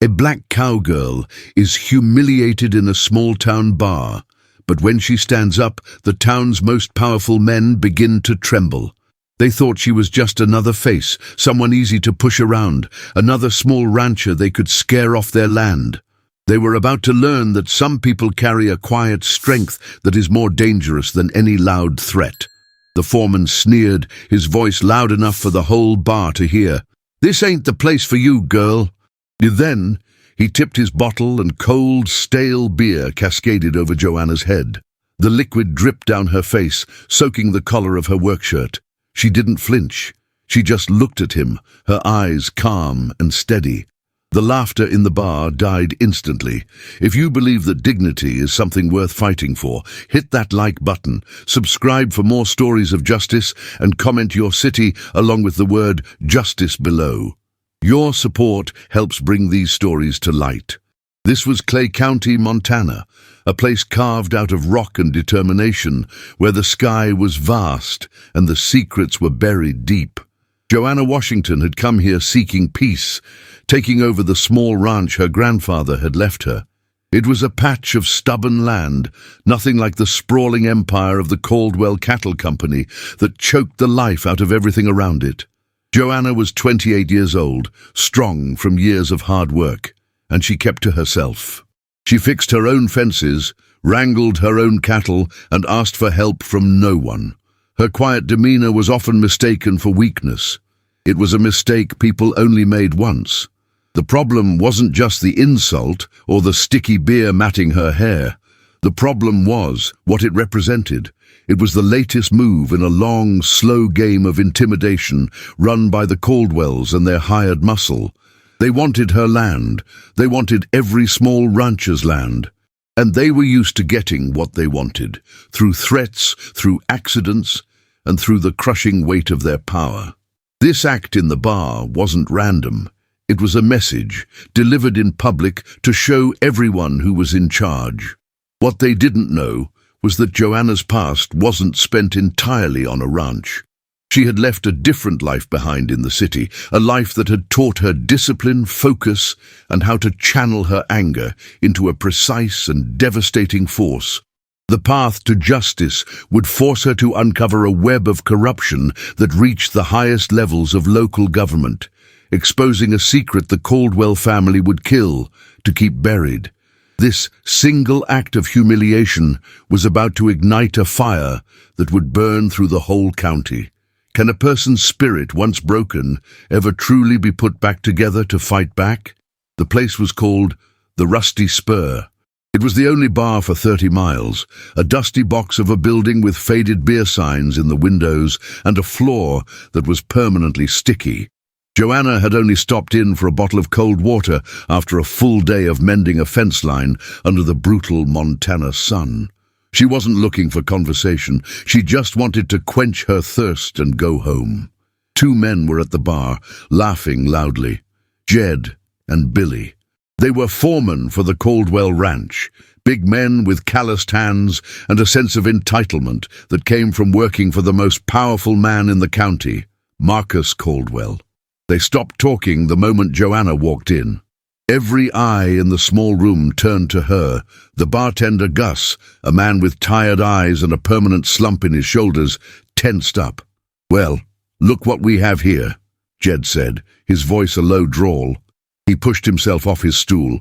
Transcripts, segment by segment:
A black cowgirl is humiliated in a small-town bar, but when she stands up, the town's most powerful men begin to tremble. They thought she was just another face, someone easy to push around, another small rancher they could scare off their land. They were about to learn that some people carry a quiet strength that is more dangerous than any loud threat. The foreman sneered, his voice loud enough for the whole bar to hear. "This ain't the place for you, girl." Then he tipped his bottle and cold, stale beer cascaded over Joanna's head. The liquid dripped down her face, soaking the collar of her workshirt. She didn't flinch. She just looked at him, her eyes calm and steady. The laughter in the bar died instantly. If you believe that dignity is something worth fighting for, hit that like button, subscribe for more stories of justice, and comment your city along with the word justice below. Your support helps bring these stories to light. This was Clay County, Montana, a place carved out of rock and determination, where the sky was vast and the secrets were buried deep. Joanna Washington had come here seeking peace, taking over the small ranch her grandfather had left her. It was a patch of stubborn land, nothing like the sprawling empire of the Caldwell Cattle Company that choked the life out of everything around it. Joanna was 28 years old, strong from years of hard work, and she kept to herself. She fixed her own fences, wrangled her own cattle, and asked for help from no one. Her quiet demeanor was often mistaken for weakness. It was a mistake people only made once. The problem wasn't just the insult or the sticky beer matting her hair. The problem was what it represented. It was the latest move in a long, slow game of intimidation run by the Caldwells and their hired muscle. They wanted her land. They wanted every small rancher's land. And they were used to getting what they wanted, through threats, through accidents, and through the crushing weight of their power. This act in the bar wasn't random. It was a message, delivered in public to show everyone who was in charge. What they didn't know was that Joanna's past wasn't spent entirely on a ranch. She had left a different life behind in the city, a life that had taught her discipline, focus, and how to channel her anger into a precise and devastating force. The path to justice would force her to uncover a web of corruption that reached the highest levels of local government, exposing a secret the Caldwell family would kill to keep buried. This single act of humiliation was about to ignite a fire that would burn through the whole county. Can a person's spirit, once broken, ever truly be put back together to fight back? The place was called the Rusty Spur. It was the only bar for 30 miles, a dusty box of a building with faded beer signs in the windows and a floor that was permanently sticky. Joanna had only stopped in for a bottle of cold water after a full day of mending a fence line under the brutal Montana sun. She wasn't looking for conversation. She just wanted to quench her thirst and go home. Two men were at the bar, laughing loudly. Jed and Billy. They were foremen for the Caldwell Ranch, big men with calloused hands and a sense of entitlement that came from working for the most powerful man in the county, Marcus Caldwell. They stopped talking the moment Joanna walked in. Every eye in the small room turned to her. The bartender, Gus, a man with tired eyes and a permanent slump in his shoulders, tensed up. "Well, look what we have here," Jed said, his voice a low drawl. He pushed himself off his stool.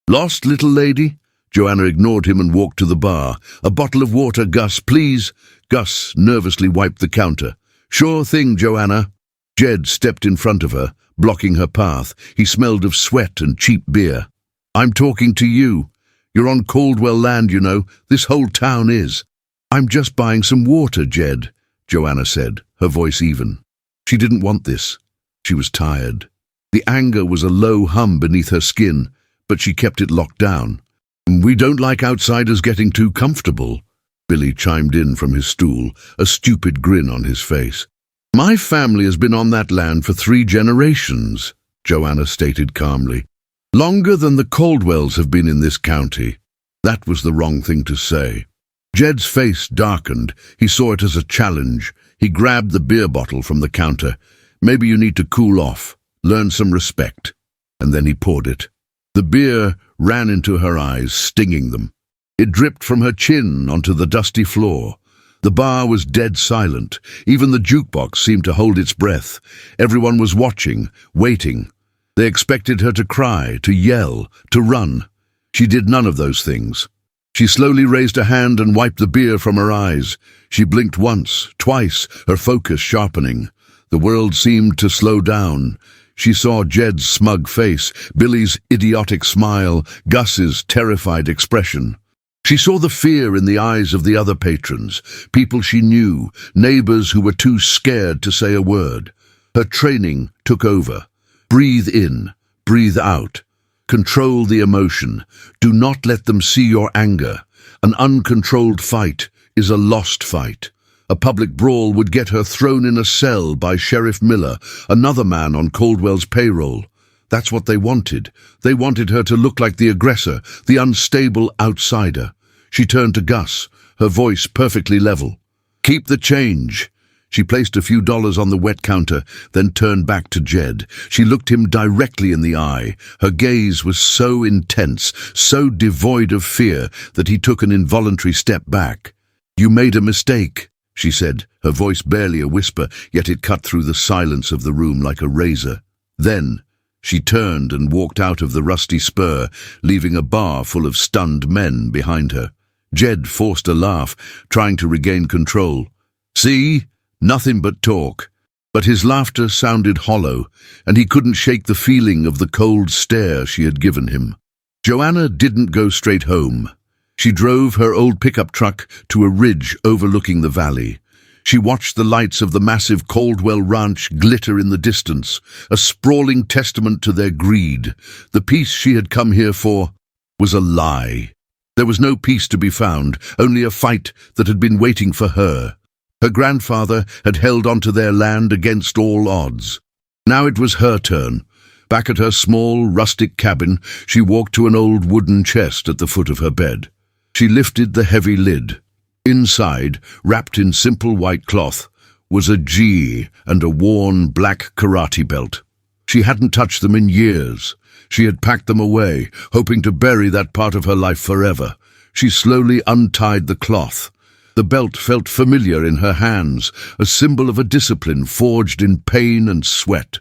"Lost, little lady?" Joanna ignored him and walked to the bar. "A bottle of water, Gus, please." Gus nervously wiped the counter. "Sure thing, Joanna." Jed stepped in front of her, blocking her path. He smelled of sweat and cheap beer. "I'm talking to you. You're on Caldwell land, you know. This whole town is." "I'm just buying some water, Jed," Joanna said, her voice even. She didn't want this. She was tired. The anger was a low hum beneath her skin, but she kept it locked down. "We don't like outsiders getting too comfortable," Billy chimed in from his stool, a stupid grin on his face. "My family has been on that land for 3 generations, Joanna stated calmly. "Longer than the Caldwells have been in this county." That was the wrong thing to say. Jed's face darkened. He saw it as a challenge. He grabbed the beer bottle from the counter. "Maybe you need to cool off, learn some respect." And then he poured it. The beer ran into her eyes, stinging them. It dripped from her chin onto the dusty floor. The bar was dead silent. Even the jukebox seemed to hold its breath. Everyone was watching, waiting. They expected her to cry, to yell, to run. She did none of those things. She slowly raised a hand and wiped the beer from her eyes. She blinked once, twice, her focus sharpening. The world seemed to slow down. She saw Jed's smug face, Billy's idiotic smile, Gus's terrified expression. She saw the fear in the eyes of the other patrons, people she knew, neighbors who were too scared to say a word. Her training took over. Breathe in, breathe out. Control the emotion. Do not let them see your anger. An uncontrolled fight is a lost fight. A public brawl would get her thrown in a cell by Sheriff Miller, another man on Caldwell's payroll. That's what they wanted. They wanted her to look like the aggressor, the unstable outsider. She turned to Gus, her voice perfectly level. "Keep the change." She placed a few dollars on the wet counter, then turned back to Jed. She looked him directly in the eye. Her gaze was so intense, so devoid of fear, that he took an involuntary step back. "You made a mistake," she said, her voice barely a whisper, yet it cut through the silence of the room like a razor. Then she turned and walked out of the rusty spur, leaving a bar full of stunned men behind her. Jed forced a laugh, trying to regain control. "See? Nothing but talk." But his laughter sounded hollow, and he couldn't shake the feeling of the cold stare she had given him. Joanna didn't go straight home. She drove her old pickup truck to a ridge overlooking the valley. She watched the lights of the massive Caldwell Ranch glitter in the distance, a sprawling testament to their greed. The peace she had come here for was a lie. There was no peace to be found, only a fight that had been waiting for her. Her grandfather had held onto their land against all odds. Now it was her turn. Back at her small, rustic cabin, she walked to an old wooden chest at the foot of her bed. She lifted the heavy lid. Inside, wrapped in simple white cloth, was a G and a worn black karate belt. She hadn't touched them in years. She had packed them away, hoping to bury that part of her life forever. She slowly untied the cloth. The belt felt familiar in her hands, a symbol of a discipline forged in pain and sweat.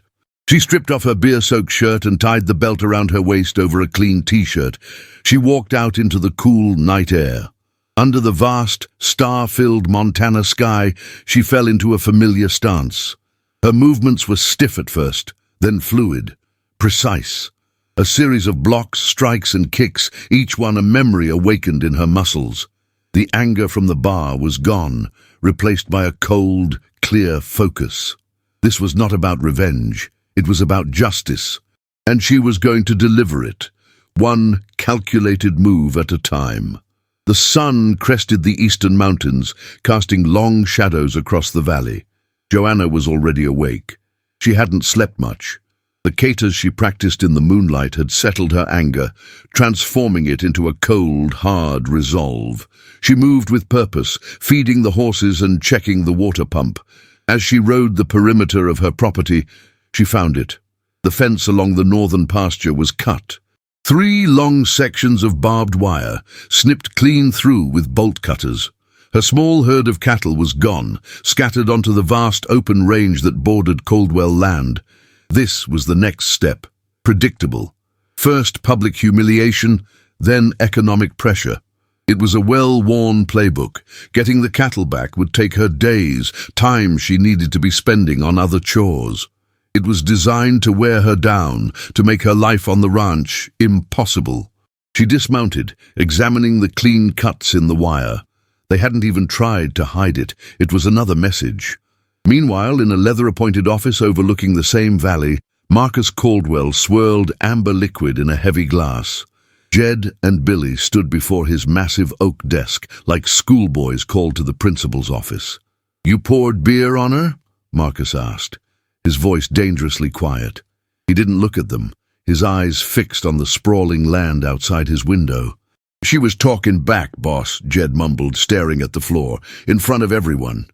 She stripped off her beer-soaked shirt and tied the belt around her waist over a clean t-shirt. She walked out into the cool night air. Under the vast, star-filled Montana sky, she fell into a familiar stance. Her movements were stiff at first, then fluid, precise. A series of blocks, strikes, and kicks, each one a memory awakened in her muscles. The anger from the bar was gone, replaced by a cold, clear focus. This was not about revenge. It was about justice, and she was going to deliver it, one calculated move at a time. The sun crested the eastern mountains, casting long shadows across the valley. Joanna was already awake. She hadn't slept much. The katas she practiced in the moonlight had settled her anger, transforming it into a cold, hard resolve. She moved with purpose, feeding the horses and checking the water pump. As she rode the perimeter of her property, she found it. The fence along the northern pasture was cut. 3 long sections of barbed wire, snipped clean through with bolt cutters. Her small herd of cattle was gone, scattered onto the vast open range that bordered Caldwell land. This was the next step, predictable. First public humiliation, then economic pressure. It was a well-worn playbook. Getting the cattle back would take her days, time she needed to be spending on other chores. It was designed to wear her down, to make her life on the ranch impossible. She dismounted, examining the clean cuts in the wire. They hadn't even tried to hide it. It was another message. Meanwhile, in a leather-appointed office overlooking the same valley, Marcus Caldwell swirled amber liquid in a heavy glass. Jed and Billy stood before his massive oak desk, like schoolboys called to the principal's office. "You poured beer on her?" Marcus asked, his voice dangerously quiet. He didn't look at them, his eyes fixed on the sprawling land outside his window. "She was talking back, boss," Jed mumbled, staring at the floor, in front of everyone.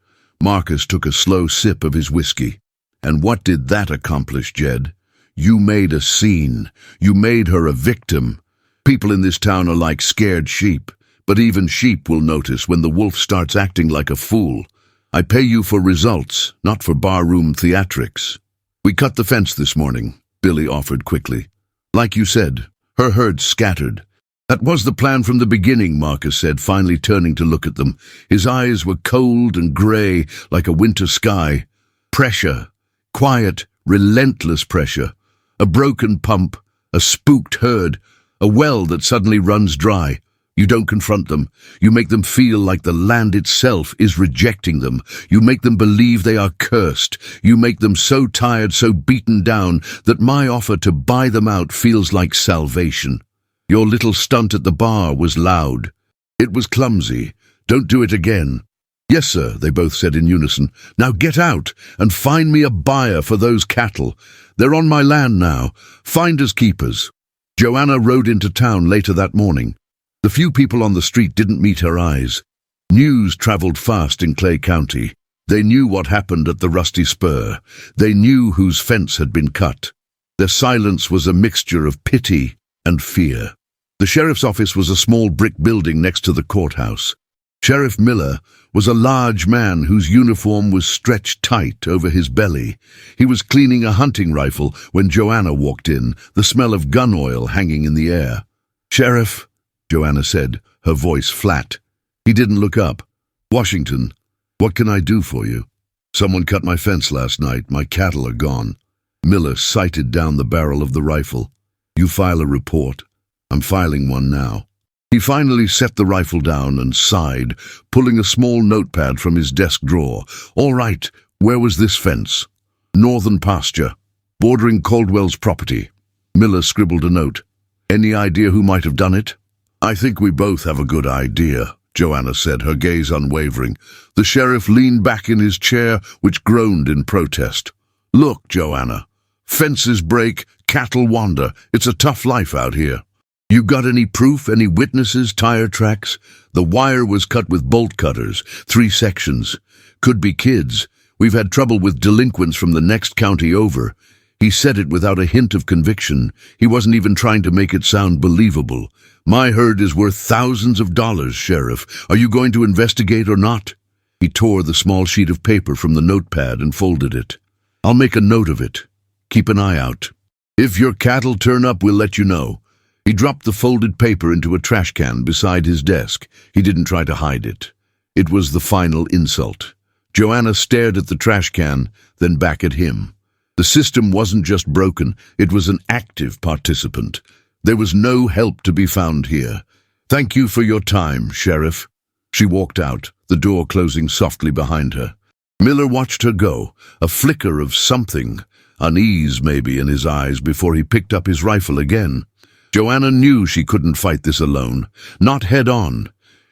Marcus took a slow sip of his whiskey. "And what did that accomplish, Jed? You made a scene. You made her a victim. People in this town are like scared sheep, but even sheep will notice when the wolf starts acting like a fool. I pay you for results, not for barroom theatrics. We cut the fence this morning, Billy offered quickly. Like you said, her herd scattered. That was the plan from the beginning, Marcus said, finally turning to look at them. His eyes were cold and grey, like a winter sky. Pressure. Quiet, relentless pressure. A broken pump, a spooked herd, a well that suddenly runs dry. You don't confront them. You make them feel like the land itself is rejecting them. You make them believe they are cursed. You make them so tired, so beaten down, that my offer to buy them out feels like salvation. Your little stunt at the bar was loud. It was clumsy. Don't do it again. Yes, sir, they both said in unison. Now get out and find me a buyer for those cattle. They're on my land now. Finders keepers. Joanna rode into town later that morning. The few people on the street didn't meet her eyes. News traveled fast in Clay County. They knew what happened at the Rusty Spur. They knew whose fence had been cut. Their silence was a mixture of pity and fear. The sheriff's office was a small brick building next to the courthouse. Sheriff Miller was a large man whose uniform was stretched tight over his belly. He was cleaning a hunting rifle when Joanna walked in, the smell of gun oil hanging in the air. "Sheriff," Joanna said, her voice flat. He didn't look up. "Washington, what can I do for you?" "Someone cut my fence last night. My cattle are gone." Miller sighted down the barrel of the rifle. "You file a report." "I'm filing one now." He finally set the rifle down and sighed, pulling a small notepad from his desk drawer. "All right, where was this fence?" "Northern pasture, bordering Caldwell's property." Miller scribbled a note. "Any idea who might have done it?" "I think we both have a good idea," Joanna said, her gaze unwavering. The sheriff leaned back in his chair, which groaned in protest. "Look, Joanna, fences break, cattle wander. It's a tough life out here. You got any proof, any witnesses, tire tracks?" "The wire was cut with bolt cutters, 3 sections. Could be kids. We've had trouble with delinquents from the next county over." He said it without a hint of conviction. He wasn't even trying to make it sound believable. "My herd is worth thousands of dollars, Sheriff. Are you going to investigate or not?" He tore the small sheet of paper from the notepad and folded it. "I'll make a note of it. Keep an eye out. If your cattle turn up, we'll let you know." He dropped the folded paper into a trash can beside his desk. He didn't try to hide it. It was the final insult. Joanna stared at the trash can, then back at him. The system wasn't just broken, it was an active participant. There was no help to be found here. "Thank you for your time, Sheriff." She walked out, the door closing softly behind her. Miller watched her go, a flicker of something, unease maybe in his eyes, before he picked up his rifle again. Joanna knew she couldn't fight this alone, not head-on.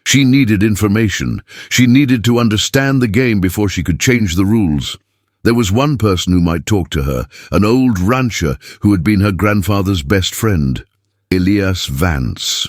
She needed information. She needed to understand the game before she could change the rules. There was one person who might talk to her, an old rancher who had been her grandfather's best friend, Elias Vance.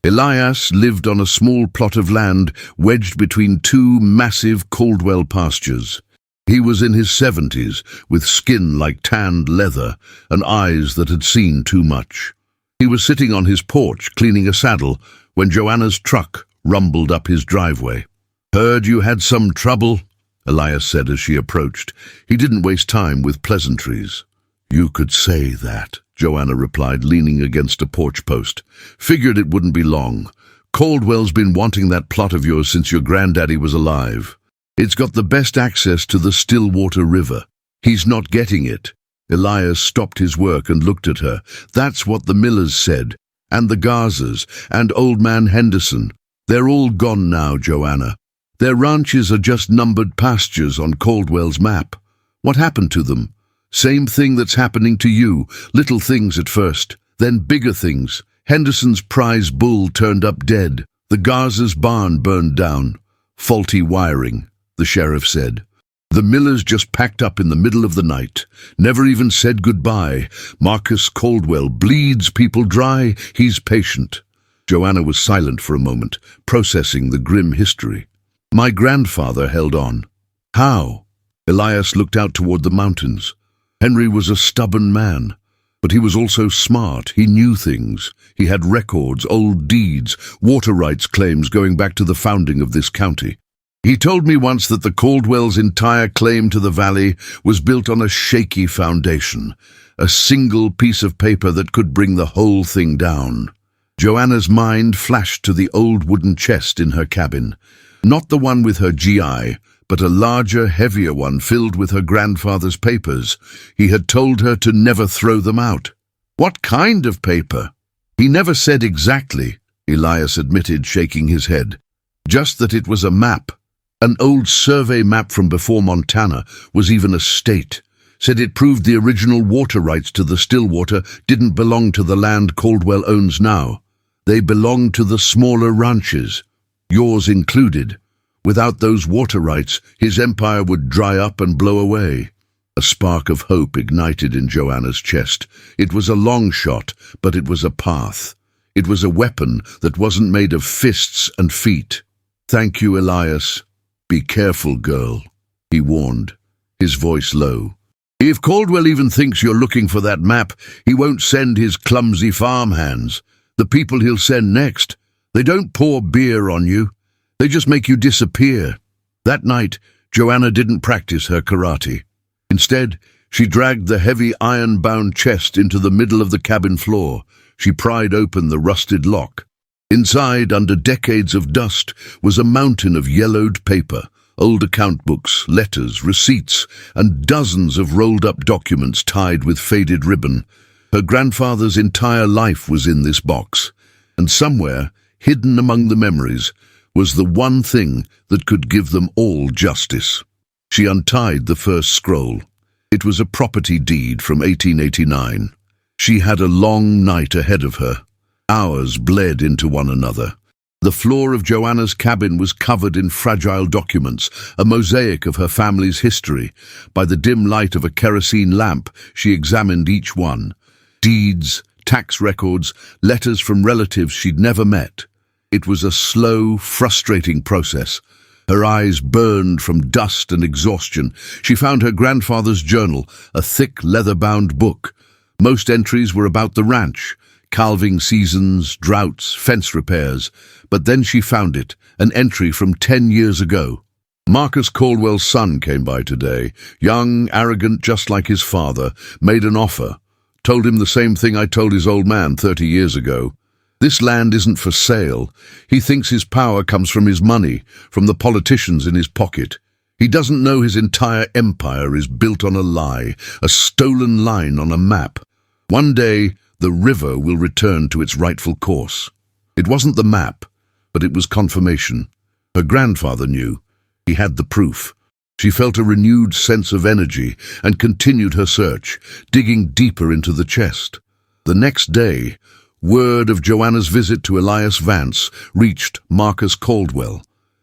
Elias lived on a small plot of land wedged between 2 massive Caldwell pastures. He was in his 70s, with skin like tanned leather and eyes that had seen too much. He was sitting on his porch cleaning a saddle when Joanna's truck rumbled up his driveway. "Heard you had some trouble," Elias said as she approached. He didn't waste time with pleasantries. "You could say that," Joanna replied, leaning against a porch post. "Figured it wouldn't be long. Caldwell's been wanting that plot of yours since your granddaddy was alive. It's got the best access to the Stillwater River. He's not getting it." Elias stopped his work and looked at her. "That's what the Millers said, and the Garzas, and Old Man Henderson. They're all gone now, Joanna. Their ranches are just numbered pastures on Caldwell's map. What happened to them? Same thing that's happening to you. Little things at first, then bigger things. Henderson's prize bull turned up dead. The Garza's barn burned down. Faulty wiring," the sheriff said. "The Millers just packed up in the middle of the night. Never even said goodbye. Marcus Caldwell bleeds people dry. He's patient." Joanna was silent for a moment, processing the grim history. "My grandfather held on." "How?" Elias looked out toward the mountains. "Henry was a stubborn man. But he was also smart. He knew things. He had records, old deeds, water rights claims going back to the founding of this county. He told me once that the Caldwell's entire claim to the valley was built on a shaky foundation, a single piece of paper that could bring the whole thing down. Joanna's mind flashed to the old wooden chest in her cabin, not the one with her GI, but a larger, heavier one filled with her grandfather's papers. He had told her to never throw them out. What kind of paper? He never said exactly, Elias admitted, shaking his head. Just that it was a map. An old survey map from before Montana was even a state. Said it proved the original water rights to the Stillwater didn't belong to the land Caldwell owns now. They belonged to the smaller ranches, yours included. Without those water rights, his empire would dry up and blow away. A spark of hope ignited in Joanna's chest. It was a long shot, but it was a path. It was a weapon that wasn't made of fists and feet. Thank you, Elias. Be careful, girl, he warned, his voice low. If Caldwell even thinks you're looking for that map, he won't send his clumsy farmhands. The people he'll send next, they don't pour beer on you. They just make you disappear. That night, Joanna didn't practice her karate. Instead, she dragged the heavy iron-bound chest into the middle of the cabin floor. She pried open the rusted lock. Inside, under decades of dust, was a mountain of yellowed paper, old account books, letters, receipts, and dozens of rolled-up documents tied with faded ribbon. Her grandfather's entire life was in this box, and somewhere, hidden among the memories, was the one thing that could give them all justice. She untied the first scroll. It was a property deed from 1889. She had a long night ahead of her. Hours bled into one another. The floor of Joanna's cabin was covered in fragile documents, a mosaic of her family's history. By the dim light of a kerosene lamp, she examined each one. Deeds, tax records, letters from relatives she'd never met. It was a slow, frustrating process. Her eyes burned from dust and exhaustion. She found her grandfather's journal, a thick, leather-bound book. Most entries were about the ranch, calving seasons, droughts, fence repairs. But then she found it, an entry from 10 years ago. Marcus Caldwell's son came by today, young, arrogant, just like his father, made an offer. Told him the same thing I told his old man 30 years ago. This land isn't for sale. He thinks his power comes from his money, from the politicians in his pocket. He doesn't know his entire empire is built on a lie, a stolen line on a map. One day, the river will return to its rightful course. It wasn't the map, but it was confirmation. Her grandfather knew. He had the proof. She felt a renewed sense of energy and continued her search, digging deeper into the chest. The next day, word of Joanna's visit to Elias Vance reached Marcus Caldwell.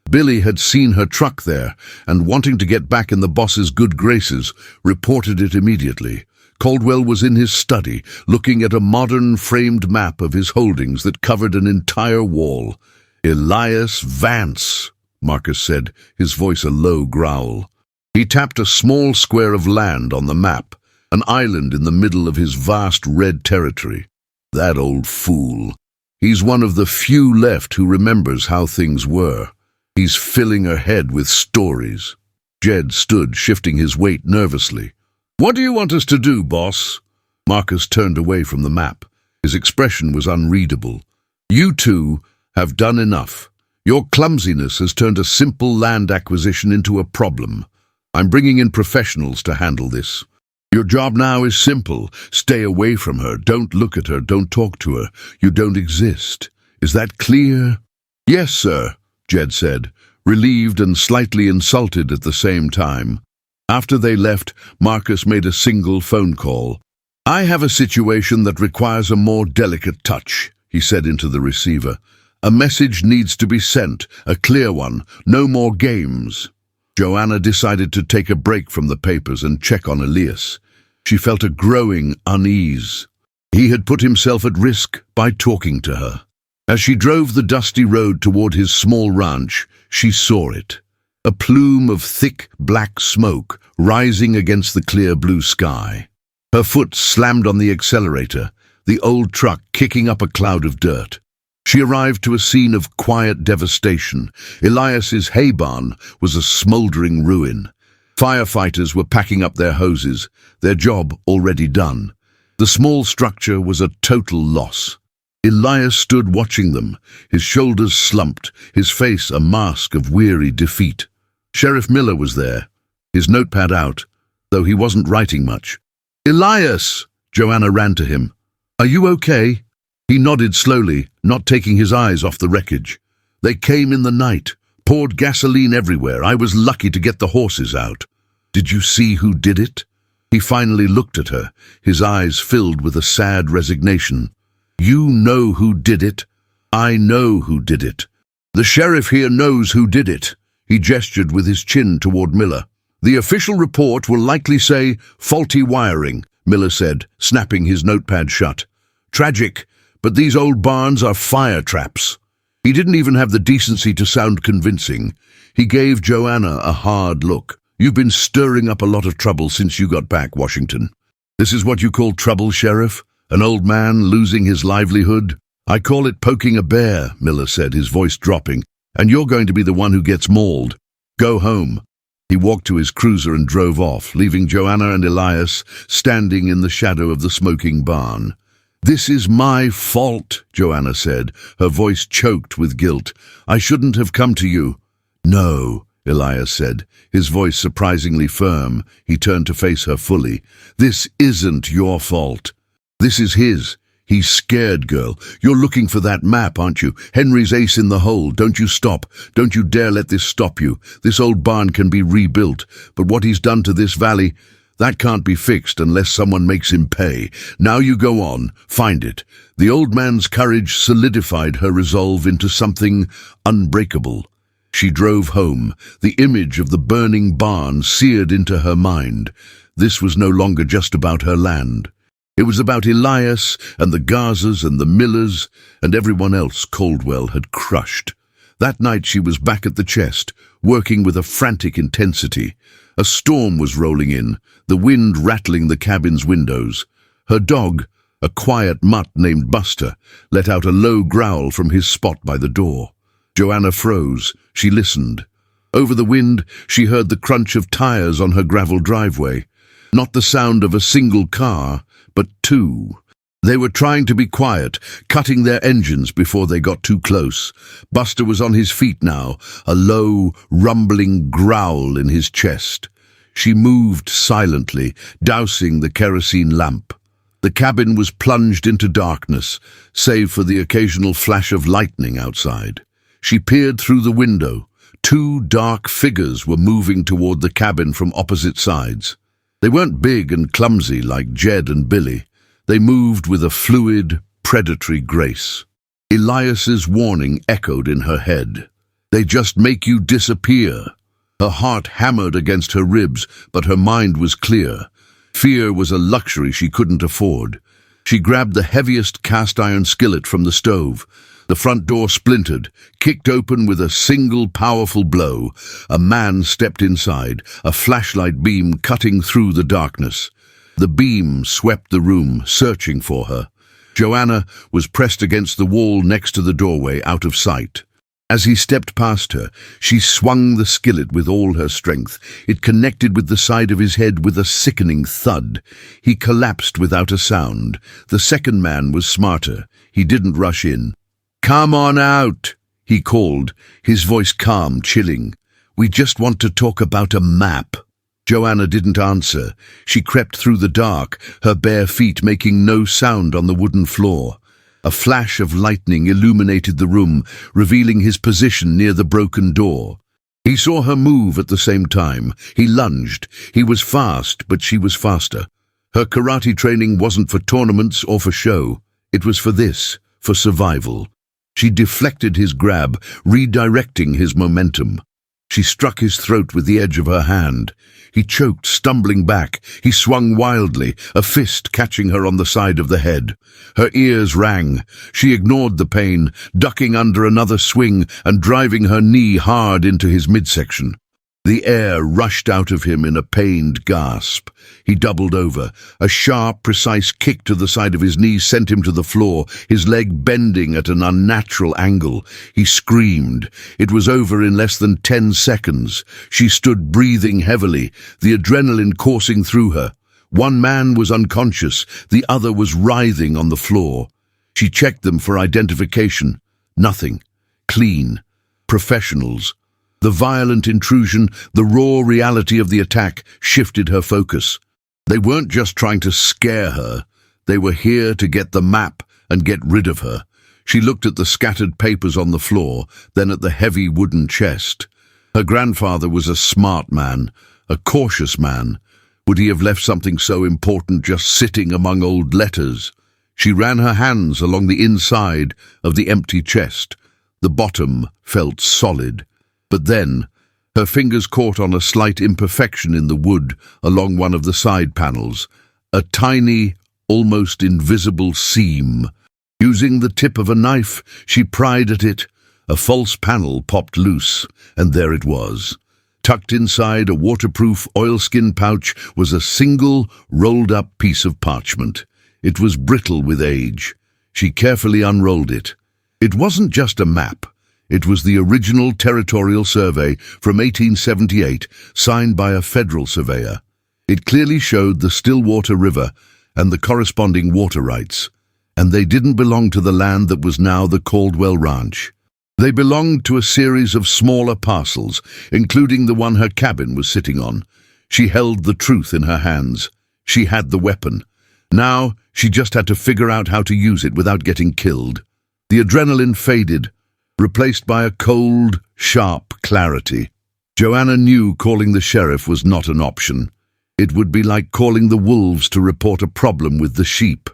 Billy had seen her truck there and, wanting to get back in the boss's good graces, reported it immediately. Caldwell was in his study, looking at a modern framed map of his holdings that covered an entire wall. Elias Vance, Marcus said, his voice a low growl. He tapped a small square of land on the map, an island in the middle of his vast red territory. That old fool. He's one of the few left who remembers how things were. He's filling her head with stories. Jed stood, shifting his weight nervously. What do you want us to do, boss? Marcus turned away from the map. His expression was unreadable. You two have done enough. Your clumsiness has turned a simple land acquisition into a problem. I'm bringing in professionals to handle this. Your job now is simple. Stay away from her. Don't look at her. Don't talk to her. You don't exist. Is that clear? Yes, sir, Jed said, relieved and slightly insulted at the same time. After they left, Marcus made a single phone call. I have a situation that requires a more delicate touch, he said into the receiver. A message needs to be sent, a clear one, no more games. Joanna decided to take a break from the papers and check on Elias. She felt a growing unease. He had put himself at risk by talking to her. As she drove the dusty road toward his small ranch, she saw it. A plume of thick black smoke rising against the clear blue sky. Her foot slammed on the accelerator, the old truck kicking up a cloud of dirt. She arrived to a scene of quiet devastation. Elias's hay barn was a smouldering ruin. Firefighters were packing up their hoses, their job already done. The small structure was a total loss. Elias stood watching them, his shoulders slumped, his face a mask of weary defeat. Sheriff Miller was there, his notepad out, though he wasn't writing much. "Elias!" Joanna ran to him. "Are you okay?" He nodded slowly, not taking his eyes off the wreckage. "They came in the night, poured gasoline everywhere. I was lucky to get the horses out." "Did you see who did it?" He finally looked at her, his eyes filled with a sad resignation. "You know who did it. I know who did it. The sheriff here knows who did it." He gestured with his chin toward Miller. "The official report will likely say faulty wiring," Miller said, snapping his notepad shut. "Tragic, but these old barns are fire traps." He didn't even have the decency to sound convincing. He gave Joanna a hard look. "You've been stirring up a lot of trouble since you got back, Washington." "This is what you call trouble, Sheriff? An old man losing his livelihood?" "I call it poking a bear," Miller said, his voice dropping. "And you're going to be the one who gets mauled. Go home." He walked to his cruiser and drove off, leaving Joanna and Elias standing in the shadow of the smoking barn. "This is my fault," Joanna said, her voice choked with guilt. "I shouldn't have come to you." "No," Elias said, his voice surprisingly firm. He turned to face her fully. "This isn't your fault. This is his. He's scared, girl. You're looking for that map, aren't you? Henry's ace in the hole. Don't you stop. Don't you dare let this stop you. This old barn can be rebuilt, but what he's done to this valley, that can't be fixed unless someone makes him pay. Now you go on. Find it." The old man's courage solidified her resolve into something unbreakable. She drove home, the image of the burning barn seared into her mind. This was no longer just about her land. It was about Elias and the Gazas and the Millers and everyone else Caldwell had crushed. That night she was back at the chest, working with a frantic intensity. A storm was rolling in, the wind rattling the cabin's windows. Her dog, a quiet mutt named Buster, let out a low growl from his spot by the door. Joanna froze. She listened. Over the wind, she heard the crunch of tires on her gravel driveway. Not the sound of a single car, but two. They were trying to be quiet, cutting their engines before they got too close. Buster was on his feet now, a low, rumbling growl in his chest. She moved silently, dousing the kerosene lamp. The cabin was plunged into darkness, save for the occasional flash of lightning outside. She peered through the window. Two dark figures were moving toward the cabin from opposite sides. They weren't big and clumsy like Jed and Billy. They moved with a fluid, predatory grace. Elias's warning echoed in her head. "They just make you disappear." Her heart hammered against her ribs, but her mind was clear. Fear was a luxury she couldn't afford. She grabbed the heaviest cast-iron skillet from the stove. The front door splintered, kicked open with a single powerful blow. A man stepped inside, a flashlight beam cutting through the darkness. The beam swept the room, searching for her. Joanna was pressed against the wall next to the doorway, out of sight. As he stepped past her, she swung the skillet with all her strength. It connected with the side of his head with a sickening thud. He collapsed without a sound. The second man was smarter. He didn't rush in. "Come on out," he called, his voice calm, chilling. "We just want to talk about a map." Joanna didn't answer. She crept through the dark, her bare feet making no sound on the wooden floor. A flash of lightning illuminated the room, revealing his position near the broken door. He saw her move at the same time. He lunged. He was fast, but she was faster. Her karate training wasn't for tournaments or for show. It was for this, for survival. She deflected his grab, redirecting his momentum. She struck his throat with the edge of her hand. He choked, stumbling back. He swung wildly, a fist catching her on the side of the head. Her ears rang. She ignored the pain, ducking under another swing and driving her knee hard into his midsection. The air rushed out of him in a pained gasp. He doubled over. A sharp, precise kick to the side of his knee sent him to the floor, his leg bending at an unnatural angle. He screamed. It was over in less than 10 seconds. She stood breathing heavily, the adrenaline coursing through her. One man was unconscious, the other was writhing on the floor. She checked them for identification. Nothing. Clean. Professionals. The violent intrusion, the raw reality of the attack, shifted her focus. They weren't just trying to scare her. They were here to get the map and get rid of her. She looked at the scattered papers on the floor, then at the heavy wooden chest. Her grandfather was a smart man, a cautious man. Would he have left something so important just sitting among old letters? She ran her hands along the inside of the empty chest. The bottom felt solid. But then, her fingers caught on a slight imperfection in the wood along one of the side panels, a tiny, almost invisible seam. Using the tip of a knife, she pried at it. A false panel popped loose, and there it was. Tucked inside a waterproof oilskin pouch was a single, rolled-up piece of parchment. It was brittle with age. She carefully unrolled it. It wasn't just a map. It was the original territorial survey from 1878, signed by a federal surveyor. It clearly showed the Stillwater River and the corresponding water rights, and they didn't belong to the land that was now the Caldwell Ranch. They belonged to a series of smaller parcels, including the one her cabin was sitting on. She held the truth in her hands. She had the weapon. Now, she just had to figure out how to use it without getting killed. The adrenaline faded, replaced by a cold, sharp clarity. Joanna knew calling the sheriff was not an option. It would be like calling the wolves to report a problem with the sheep.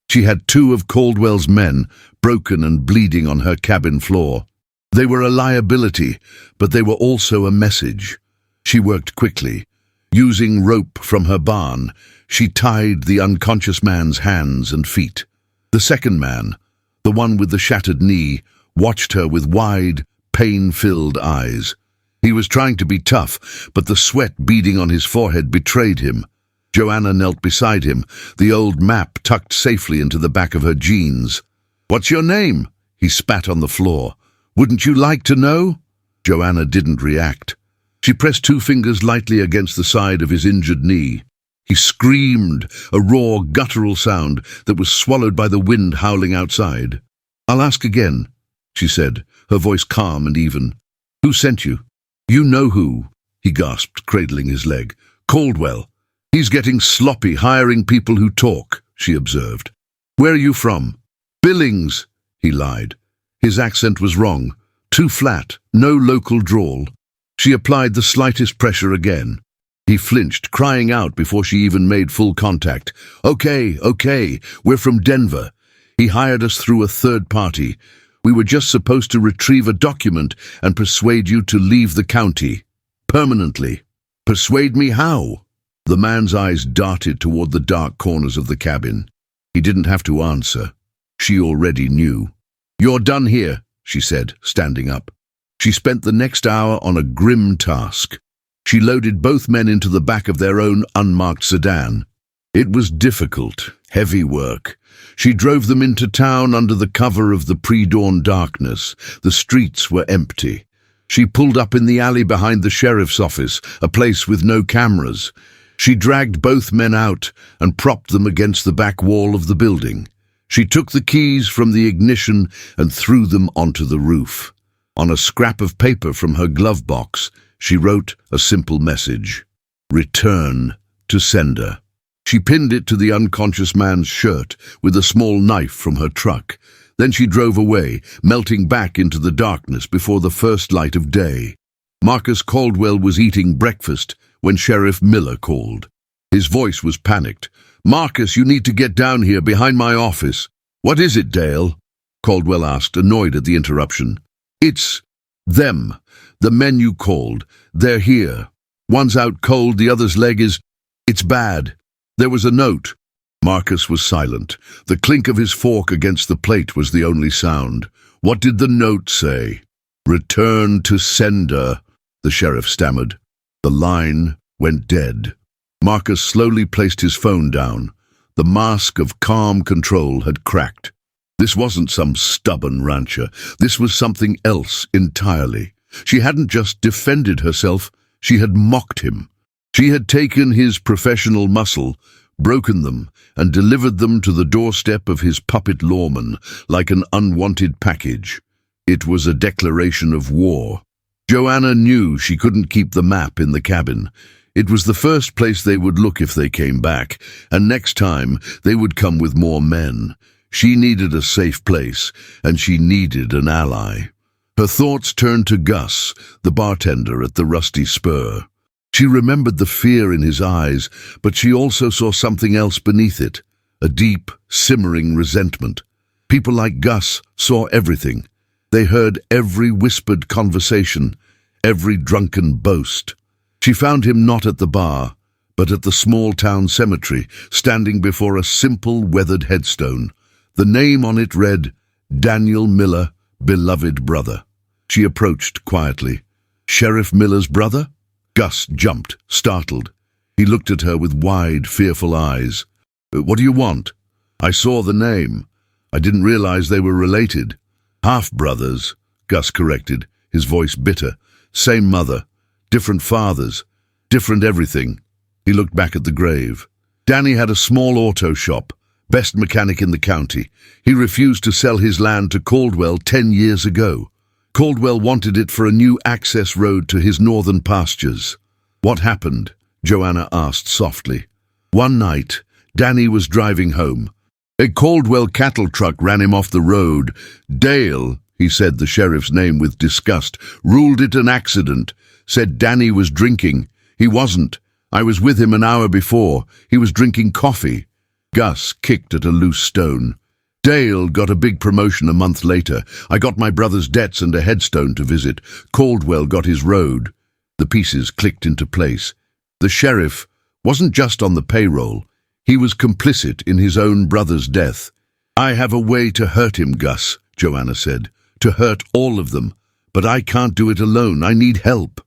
She had 2 of Caldwell's men, broken and bleeding on her cabin floor. They were a liability, but they were also a message. She worked quickly. Using rope from her barn, she tied the unconscious man's hands and feet. The second man, the one with the shattered knee, watched her with wide, pain-filled eyes. He was trying to be tough, but the sweat beading on his forehead betrayed him. Joanna knelt beside him, the old map tucked safely into the back of her jeans. "What's your name?" He spat on the floor. "Wouldn't you like to know?" Joanna didn't react. She pressed 2 fingers lightly against the side of his injured knee. He screamed, a raw, guttural sound that was swallowed by the wind howling outside. "I'll ask again," she said, her voice calm and even. "Who sent you?" "You know who," he gasped, cradling his leg. "Caldwell. He's getting sloppy hiring people who talk," she observed. "Where are you from?" "Billings," he lied. His accent was wrong, too flat, no local drawl. She applied the slightest pressure again. He flinched, crying out before she even made full contact. Okay, we're from Denver. He hired us through a third party. We were just supposed to retrieve a document and persuade you to leave the county. Permanently." "Persuade me how?" The man's eyes darted toward the dark corners of the cabin. He didn't have to answer. She already knew. "You're done here," she said, standing up. She spent the next hour on a grim task. She loaded both men into the back of their own unmarked sedan. It was difficult, heavy work. She drove them into town under the cover of the pre-dawn darkness. The streets were empty. She pulled up in the alley behind the sheriff's office, a place with no cameras. She dragged both men out and propped them against the back wall of the building. She took the keys from the ignition and threw them onto the roof. On a scrap of paper from her glove box, she wrote a simple message: "Return to sender." She pinned it to the unconscious man's shirt with a small knife from her truck. Then she drove away, melting back into the darkness before the first light of day. Marcus Caldwell was eating breakfast when Sheriff Miller called. His voice was panicked. "Marcus, you need to get down here behind my office." "What is it, Dale?" Caldwell asked, annoyed at the interruption. "It's them, the men you called. They're here. One's out cold, the other's leg is... It's bad. There was a note." Marcus was silent. The clink of his fork against the plate was the only sound. "What did the note say?" "Return to sender," the sheriff stammered. The line went dead. Marcus slowly placed his phone down. The mask of calm control had cracked. This wasn't some stubborn rancher. This was something else entirely. She hadn't just defended herself, she had mocked him. She had taken his professional muscle, broken them, and delivered them to the doorstep of his puppet lawman like an unwanted package. It was a declaration of war. Joanna knew she couldn't keep the map in the cabin. It was the first place they would look if they came back, and next time they would come with more men. She needed a safe place, and she needed an ally. Her thoughts turned to Gus, the bartender at the Rusty Spur. She remembered the fear in his eyes, but she also saw something else beneath it, a deep, simmering resentment. People like Gus saw everything. They heard every whispered conversation, every drunken boast. She found him not at the bar, but at the small-town cemetery, standing before a simple, weathered headstone. The name on it read, Daniel Miller, beloved brother. She approached quietly. Sheriff Miller's brother? Gus jumped, startled. He looked at her with wide, fearful eyes. What do you want? I saw the name. I didn't realize they were related. Half-brothers, Gus corrected, his voice bitter. Same mother, different fathers, different everything. He looked back at the grave. Danny had a small auto shop, best mechanic in the county. He refused to sell his land to Caldwell 10 years ago. Caldwell wanted it for a new access road to his northern pastures. What happened? Joanna asked softly. One night, Danny was driving home. A Caldwell cattle truck ran him off the road. Dale, he said the sheriff's name with disgust, ruled it an accident. Said Danny was drinking. He wasn't. I was with him an hour before. He was drinking coffee. Gus kicked at a loose stone. Dale got a big promotion a month later. I got my brother's debts and a headstone to visit. Caldwell got his road. The pieces clicked into place. The sheriff wasn't just on the payroll. He was complicit in his own brother's death. I have a way to hurt him, Gus, Joanna said. To hurt all of them. But I can't do it alone. I need help.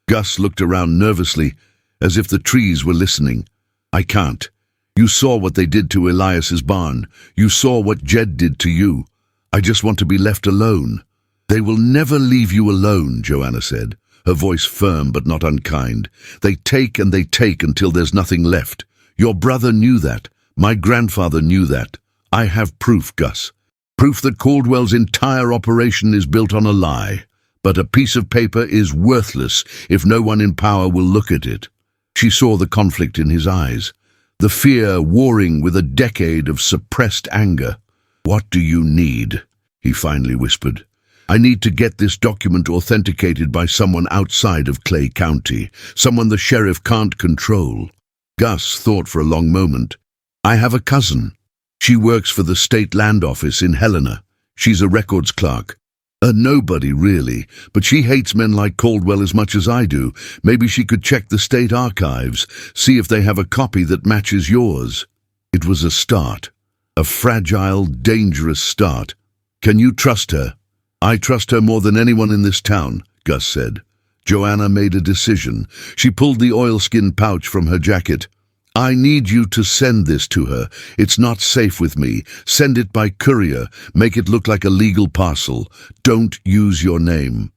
Gus looked around nervously, as if the trees were listening. I can't. You saw what they did to Elias's barn. You saw what Jed did to you. I just want to be left alone. They will never leave you alone, Joanna said, her voice firm but not unkind. They take and they take until there's nothing left. Your brother knew that. My grandfather knew that. I have proof, Gus. Proof that Caldwell's entire operation is built on a lie. But a piece of paper is worthless if no one in power will look at it. She saw the conflict in his eyes. The fear warring with a decade of suppressed anger. What do you need? He finally whispered. I need to get this document authenticated by someone outside of Clay County, someone the sheriff can't control. Gus thought for a long moment. I have a cousin. She works for the state land office in Helena. She's a records clerk. A nobody, really, but she hates men like Caldwell as much as I do. Maybe she could check the state archives, see if they have a copy that matches yours. It was a start. A fragile, dangerous start. Can you trust her? I trust her more than anyone in this town, Gus said. Joanna made a decision. She pulled the oilskin pouch from her jacket. I need you to send this to her. It's not safe with me. Send it by courier. Make it look like a legal parcel. Don't use your name.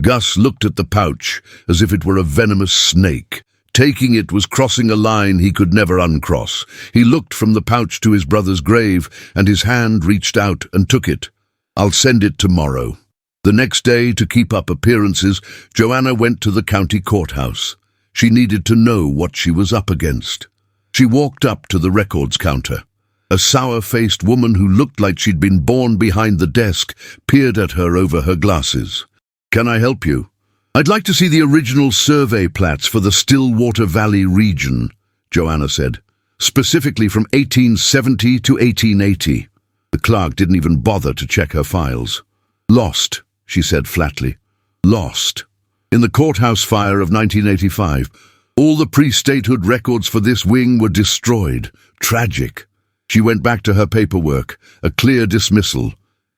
Gus looked at the pouch as if it were a venomous snake. Taking it was crossing a line he could never uncross. He looked from the pouch to his brother's grave, and his hand reached out and took it. I'll send it tomorrow. The next day, to keep up appearances, Joanna went to the county courthouse. She needed to know what she was up against. She walked up to the records counter. A sour-faced woman who looked like she'd been born behind the desk peered at her over her glasses. Can I help you? I'd like to see the original survey plats for the Stillwater Valley region, Joanna said, specifically from 1870 to 1880. The clerk didn't even bother to check her files. Lost, she said flatly. Lost. In the courthouse fire of 1985, all the pre-statehood records for this wing were destroyed. Tragic. She went back to her paperwork, a clear dismissal.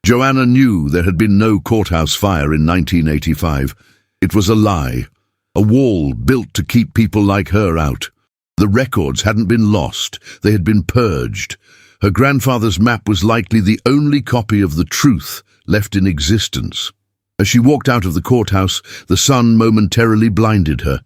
Joanna knew there had been no courthouse fire in 1985. It was a lie. a wall built to keep people like her out. The records hadn't been lost, they had been purged. Her grandfather's map was likely the only copy of the truth left in existence. As she walked out of the courthouse, the sun momentarily blinded her.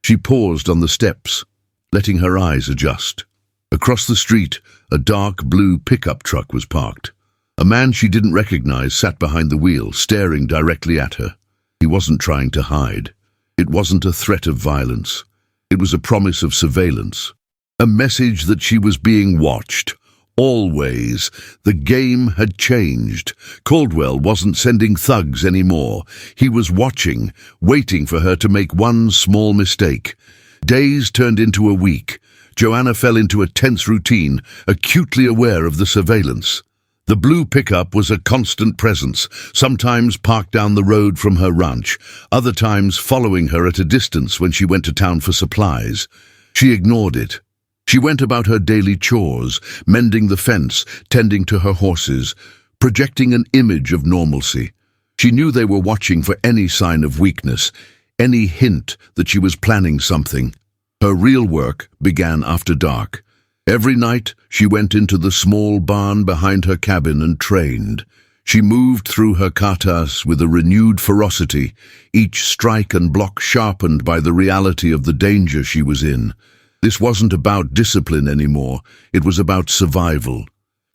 She paused on the steps, letting her eyes adjust. Across the street, a dark blue pickup truck was parked. A man she didn't recognize sat behind the wheel, staring directly at her. He wasn't trying to hide. It wasn't a threat of violence. It was a promise of surveillance. A message that she was being watched. Always. The game had changed. Caldwell wasn't sending thugs anymore. He was watching, waiting for her to make one small mistake. Days turned into a week. Joanna fell into a tense routine, acutely aware of the surveillance. The blue pickup was a constant presence, sometimes parked down the road from her ranch, other times following her at a distance when she went to town for supplies. She ignored it. She went about her daily chores, mending the fence, tending to her horses, projecting an image of normalcy. She knew they were watching for any sign of weakness, any hint that she was planning something. Her real work began after dark. Every night, she went into the small barn behind her cabin and trained. She moved through her katas with a renewed ferocity, each strike and block sharpened by the reality of the danger she was in. This wasn't about discipline anymore, it was about survival.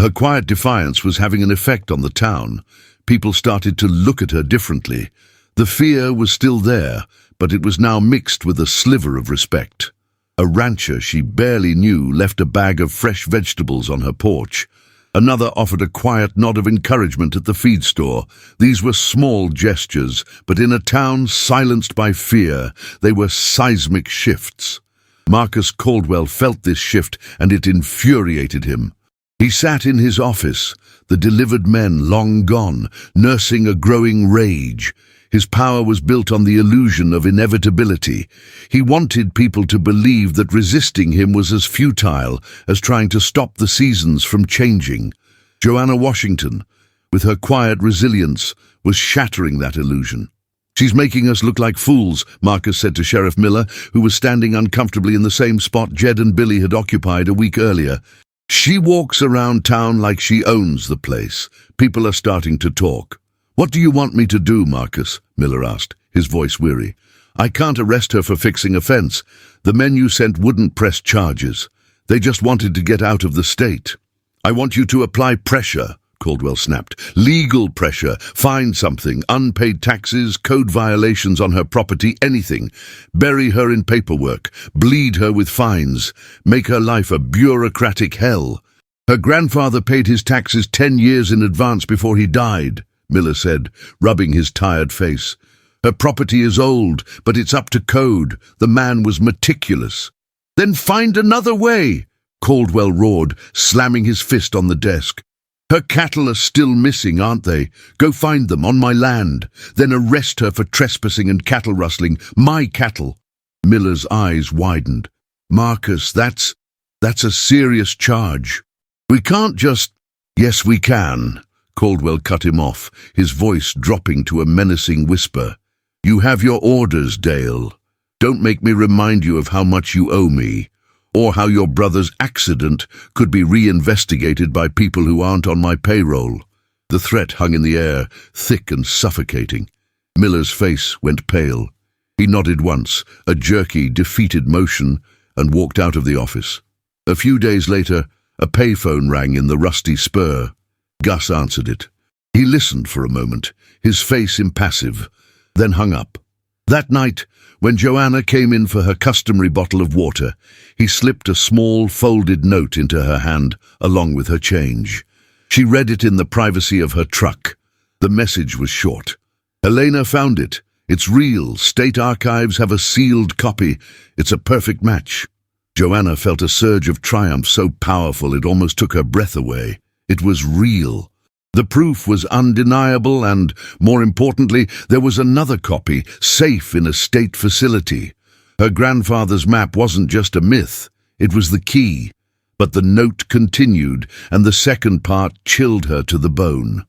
Her quiet defiance was having an effect on the town. People started to look at her differently. The fear was still there, but it was now mixed with a sliver of respect. A rancher she barely knew left a bag of fresh vegetables on her porch. Another offered a quiet nod of encouragement at the feed store. These were small gestures, but in a town silenced by fear, they were seismic shifts. Marcus Caldwell felt this shift, and it infuriated him. He sat in his office, the delivered men long gone, nursing a growing rage. His power was built on the illusion of inevitability. He wanted people to believe that resisting him was as futile as trying to stop the seasons from changing. Joanna Washington, with her quiet resilience, was shattering that illusion. "She's making us look like fools," Marcus said to Sheriff Miller, who was standing uncomfortably in the same spot Jed and Billy had occupied a week earlier. "She walks around town like she owns the place. People are starting to talk." "What do you want me to do, Marcus?" Miller asked, his voice weary. "I can't arrest her for fixing a fence. The men you sent wouldn't press charges. They just wanted to get out of the state." "I want you to apply pressure," Caldwell snapped. "Legal pressure. Find something. Unpaid taxes, code violations on her property, anything. Bury her in paperwork. Bleed her with fines. Make her life a bureaucratic hell. Her grandfather paid his taxes 10 years in advance before he died," Miller said, rubbing his tired face. "Her property is old, but it's up to code. The man was meticulous." "Then find another way," Caldwell roared, slamming his fist on the desk. "Her cattle are still missing, aren't they? Go find them on my land. Then arrest her for trespassing and cattle rustling. My cattle." Miller's eyes widened. "Marcus, that's a serious charge. We can't just—" "Yes, we can." Caldwell cut him off, his voice dropping to a menacing whisper. "You have your orders, Dale. Don't make me remind you of how much you owe me, or how your brother's accident could be reinvestigated by people who aren't on my payroll." The threat hung in the air, thick and suffocating. Miller's face went pale. He nodded once, a jerky, defeated motion, and walked out of the office. A few days later, a payphone rang in the rusty spur. Gus answered it. He listened for a moment, his face impassive, then hung up. That night, when Joanna came in for her customary bottle of water, he slipped a small, folded note into her hand, along with her change. She read it in the privacy of her truck. The message was short. "Helena found it. It's real. State archives have a sealed copy. It's a perfect match." Joanna felt a surge of triumph so powerful it almost took her breath away. It was real. The proof was undeniable and, more importantly, there was another copy, safe in a state facility. Her grandfather's map wasn't just a myth, it was the key. But the note continued, and the second part chilled her to the bone.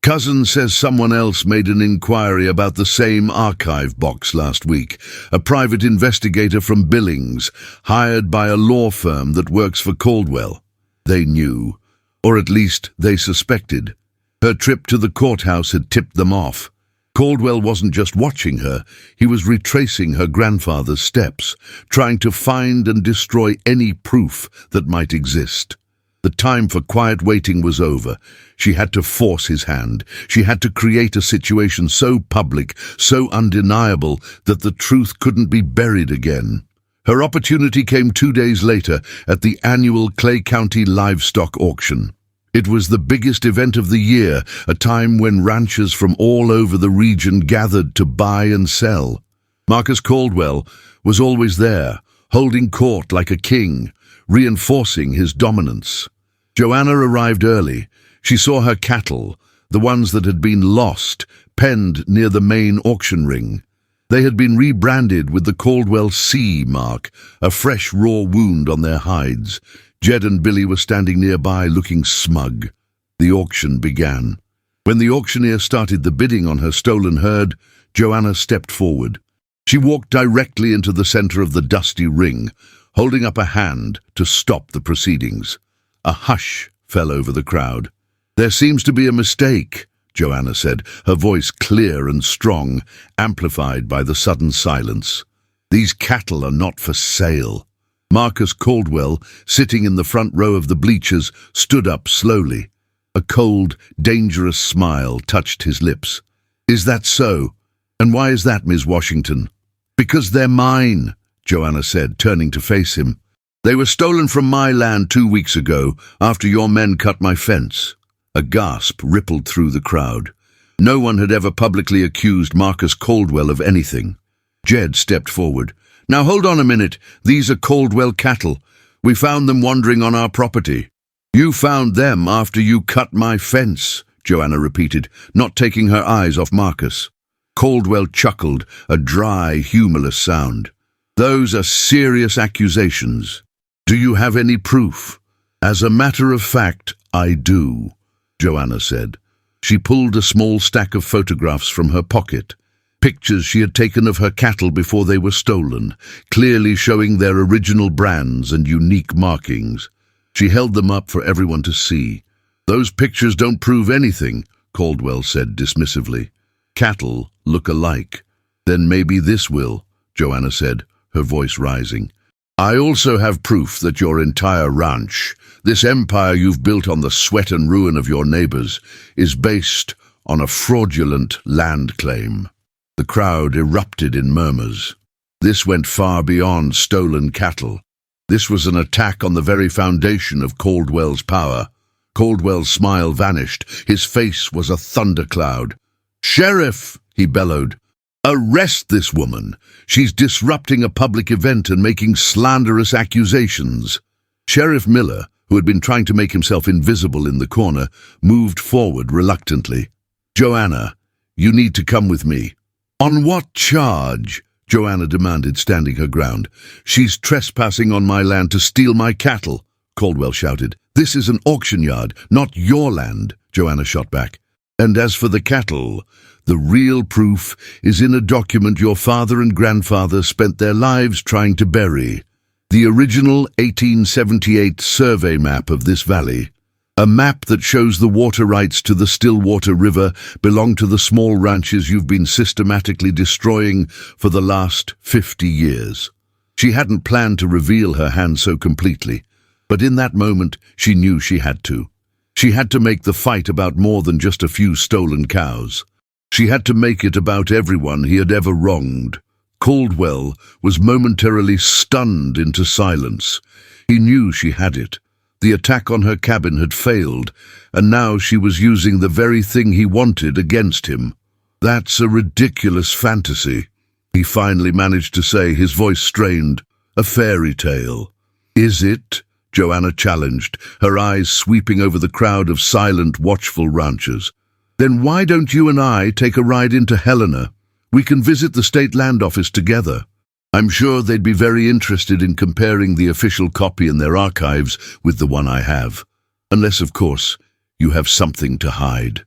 Cousin says someone else made an inquiry about the same archive box last week. A private investigator from Billings, hired by a law firm that works for Caldwell. They knew, or at least they suspected. Her trip to the courthouse had tipped them off. Caldwell wasn't just watching her, he was retracing her grandfather's steps, trying to find and destroy any proof that might exist. The time for quiet waiting was over. She had to force his hand. She had to create a situation so public, so undeniable, that the truth couldn't be buried again. Her opportunity came 2 days later at the annual Clay County Livestock Auction. It was the biggest event of the year, a time when ranchers from all over the region gathered to buy and sell. Marcus Caldwell was always there, holding court like a king, reinforcing his dominance. Joanna arrived early. She saw her cattle, the ones that had been lost, penned near the main auction ring. They had been rebranded with the Caldwell C mark, a fresh raw wound on their hides. Jed and Billy were standing nearby, looking smug. The auction began. When the auctioneer started the bidding on her stolen herd, Joanna stepped forward. She walked directly into the center of the dusty ring, holding up a hand to stop the proceedings. A hush fell over the crowd. "There seems to be a mistake," Joanna said, her voice clear and strong, amplified by the sudden silence. "These cattle are not for sale." Marcus Caldwell, sitting in the front row of the bleachers, stood up slowly. A cold, dangerous smile touched his lips. "Is that so? And why is that, Ms. Washington?" "Because they're mine," Joanna said, turning to face him. "They were stolen from my land 2 weeks ago, after your men cut my fence." A gasp rippled through the crowd. No one had ever publicly accused Marcus Caldwell of anything. Jed stepped forward. "Now hold on a minute. These are Caldwell cattle. We found them wandering on our property." "You found them after you cut my fence," Joanna repeated, not taking her eyes off Marcus. Caldwell chuckled, a dry, humorless sound. "Those are serious accusations. Do you have any proof?" "As a matter of fact, I do," Joanna said. She pulled a small stack of photographs from her pocket. Pictures she had taken of her cattle before they were stolen, clearly showing their original brands and unique markings. She held them up for everyone to see. "Those pictures don't prove anything," Caldwell said dismissively. "Cattle look alike." "Then maybe this will," Joanna said, her voice rising. "I also have proof that your entire ranch, this empire you've built on the sweat and ruin of your neighbors, is based on a fraudulent land claim." The crowd erupted in murmurs. This went far beyond stolen cattle. This was an attack on the very foundation of Caldwell's power. Caldwell's smile vanished. His face was a thundercloud. "Sheriff!" he bellowed. "Arrest this woman. She's disrupting a public event and making slanderous accusations." Sheriff Miller, who had been trying to make himself invisible in the corner, moved forward reluctantly. "Joanna, you need to come with me." "On what charge?" Joanna demanded, standing her ground. "She's trespassing on my land to steal my cattle," Caldwell shouted. "This is an auction yard, not your land," Joanna shot back. "And as for the cattle, the real proof is in a document your father and grandfather spent their lives trying to bury. The original 1878 survey map of this valley. A map that shows the water rights to the Stillwater River belong to the small ranches you've been systematically destroying for the last 50 years. She hadn't planned to reveal her hand so completely, but in that moment she knew she had to. She had to make the fight about more than just a few stolen cows. She had to make it about everyone he had ever wronged. Caldwell was momentarily stunned into silence. He knew she had it. The attack on her cabin had failed, and now she was using the very thing he wanted against him. "That's a ridiculous fantasy," he finally managed to say, his voice strained. "A fairy tale." "Is it?" Joanna challenged, her eyes sweeping over the crowd of silent, watchful ranchers. "Then why don't you and I take a ride into Helena? We can visit the state land office together. I'm sure they'd be very interested in comparing the official copy in their archives with the one I have. Unless, of course, you have something to hide."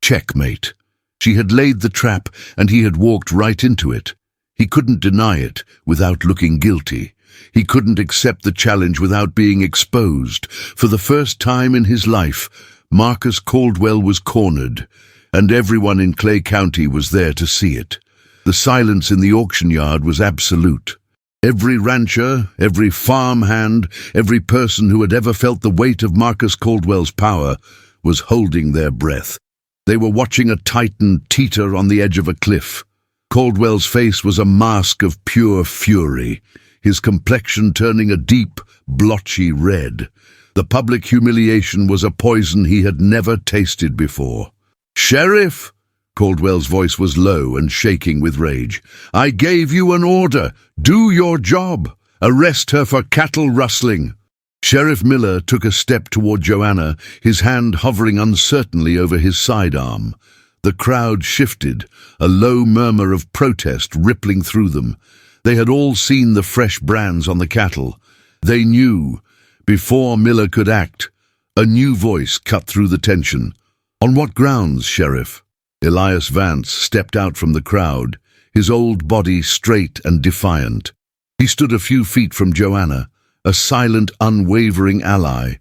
checkmate. She had laid the trap, and he had walked right into it. He couldn't deny it without looking guilty. He couldn't accept the challenge without being exposed. For the first time in his life, Marcus Caldwell was cornered, and everyone in Clay County was there to see it. The silence in the auction yard was absolute. Every rancher, every farmhand, every person who had ever felt the weight of Marcus Caldwell's power was holding their breath. They were watching a titan teeter on the edge of a cliff. Caldwell's face was a mask of pure fury, his complexion turning a deep, blotchy red. The public humiliation was a poison he had never tasted before. "Sheriff!" Caldwell's voice was low and shaking with rage. "I gave you an order. Do your job. Arrest her for cattle rustling." Sheriff Miller took a step toward Joanna, his hand hovering uncertainly over his sidearm. The crowd shifted, a low murmur of protest rippling through them. They had all seen the fresh brands on the cattle. They knew, before Miller could act. A new voice cut through the tension. "On what grounds, Sheriff?" Elias Vance stepped out from the crowd, his old body straight and defiant. He stood a few feet from Joanna, a silent, unwavering ally.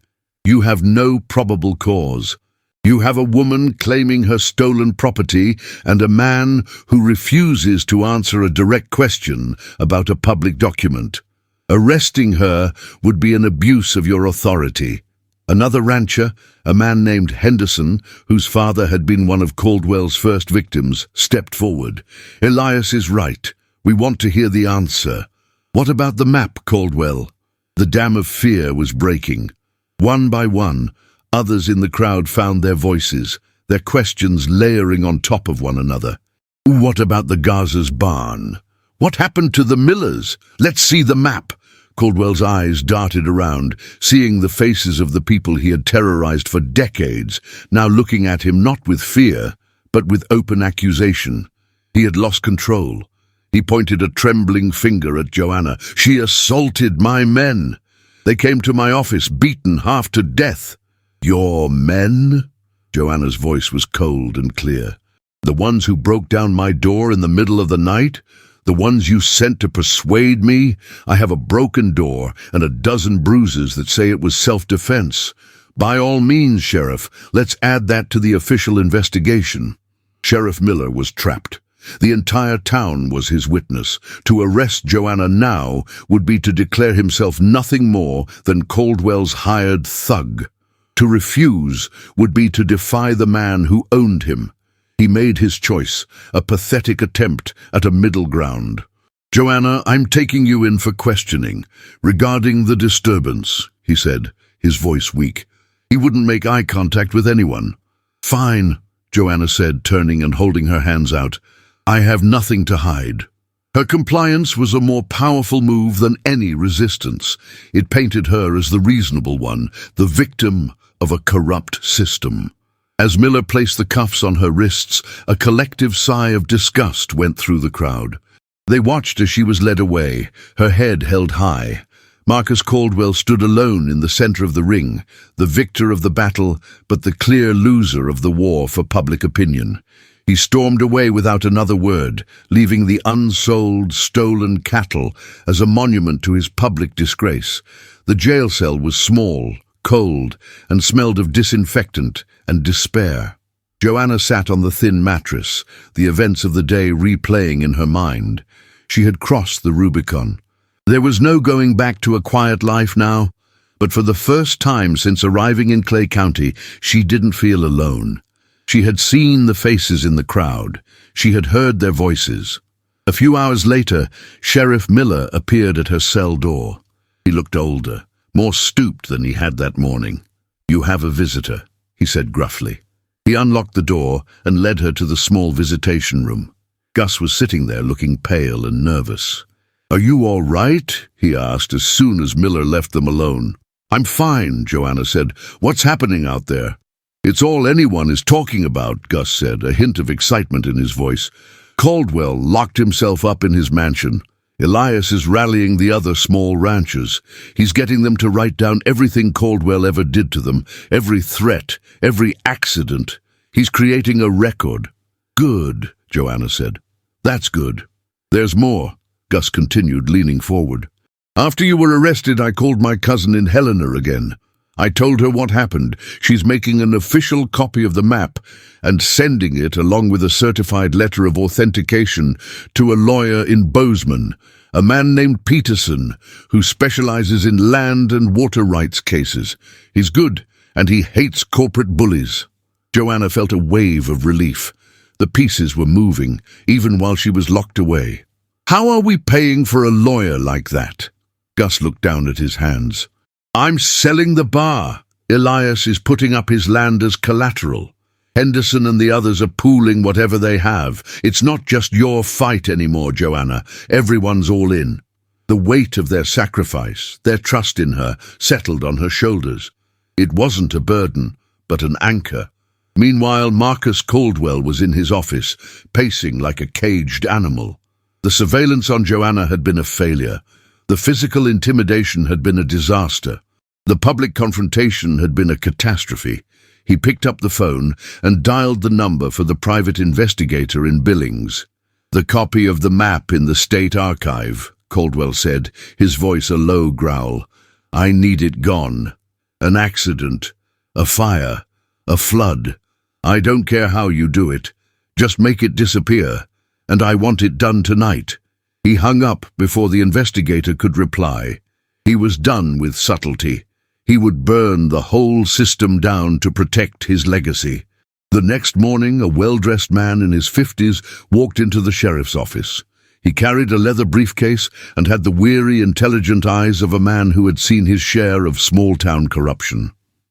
"You have no probable cause. You have a woman claiming her stolen property and a man who refuses to answer a direct question about a public document. Arresting her would be an abuse of your authority." Another rancher, a man named Henderson, whose father had been one of Caldwell's first victims, stepped forward. "Elias is right. We want to hear the answer. What about the map, Caldwell?" The dam of fear was breaking. One by one, others in the crowd found their voices, their questions layering on top of one another. "What about the Garza's barn? What happened to the Millers? Let's see the map." Caldwell's eyes darted around, seeing the faces of the people he had terrorized for decades, now looking at him not with fear, but with open accusation. He had lost control. He pointed a trembling finger at Joanna. "She assaulted my men. They came to my office, beaten half to death." "Your men?" Joanna's voice was cold and clear. "The ones who broke down my door in the middle of the night? The ones you sent to persuade me? I have a broken door and a dozen bruises that say it was self-defense. By all means, Sheriff, let's add that to the official investigation." Sheriff Miller was trapped. The entire town was his witness. To arrest Joanna now would be to declare himself nothing more than Caldwell's hired thug. To refuse would be to defy the man who owned him. He made his choice, a pathetic attempt at a middle ground. "Joanna, I'm taking you in for questioning. Regarding the disturbance," he said, his voice weak. He wouldn't make eye contact with anyone. "Fine," Joanna said, turning and holding her hands out. "I have nothing to hide." Her compliance was a more powerful move than any resistance. It painted her as the reasonable one, the victim of a corrupt system. As Miller placed the cuffs on her wrists, a collective sigh of disgust went through the crowd. They watched as she was led away, her head held high. Marcus Caldwell stood alone in the center of the ring, the victor of the battle, but the clear loser of the war for public opinion. He stormed away without another word, leaving the unsold, stolen cattle as a monument to his public disgrace. The jail cell was small, cold, and smelled of disinfectant and despair. Joanna sat on the thin mattress, the events of the day replaying in her mind. She had crossed the Rubicon. There was no going back to a quiet life now, but for the first time since arriving in Clay County, she didn't feel alone. She had seen the faces in the crowd. She had heard their voices. A few hours later, Sheriff Miller appeared at her cell door. He looked older, more stooped than he had that morning. "You have a visitor," he said gruffly. He unlocked the door and led her to the small visitation room. Gus was sitting there looking pale and nervous. "Are you all right?" he asked as soon as Miller left them alone. "I'm fine," Joanna said. "What's happening out there?" "It's all anyone is talking about," Gus said, a hint of excitement in his voice. "Caldwell locked himself up in his mansion. Elias is rallying the other small ranchers. He's getting them to write down everything Caldwell ever did to them, every threat, every accident. He's creating a record. Good, Joanna said. That's good. There's more, Gus continued, leaning forward. After you were arrested, I called my cousin in Helena again. I told her what happened. She's making an official copy of the map and sending it, along with a certified letter of authentication, to a lawyer in Bozeman, a man named Peterson, who specializes in land and water rights cases. He's good, and he hates corporate bullies. Joanna felt a wave of relief. The pieces were moving, even while she was locked away. How are we paying for a lawyer like that? Gus looked down at his hands. I'm selling the bar. Elias is putting up his land as collateral. Henderson and the others are pooling whatever they have. It's not just your fight anymore, Joanna. Everyone's all in. The weight of their sacrifice, their trust in her, settled on her shoulders. It wasn't a burden, but an anchor. Meanwhile, Marcus Caldwell was in his office, pacing like a caged animal. The surveillance on Joanna had been a failure. The physical intimidation had been a disaster. The public confrontation had been a catastrophe. He picked up the phone and dialed the number for the private investigator in Billings. The copy of the map in the state archive, Caldwell said, his voice a low growl. I need it gone. An accident, a fire, a flood. I don't care how you do it. Just make it disappear. And I want it done tonight. He hung up before the investigator could reply. He was done with subtlety. He would burn the whole system down to protect his legacy. The next morning, a well-dressed man in his 50s walked into the sheriff's office. He carried a leather briefcase and had the weary, intelligent eyes of a man who had seen his share of small-town corruption.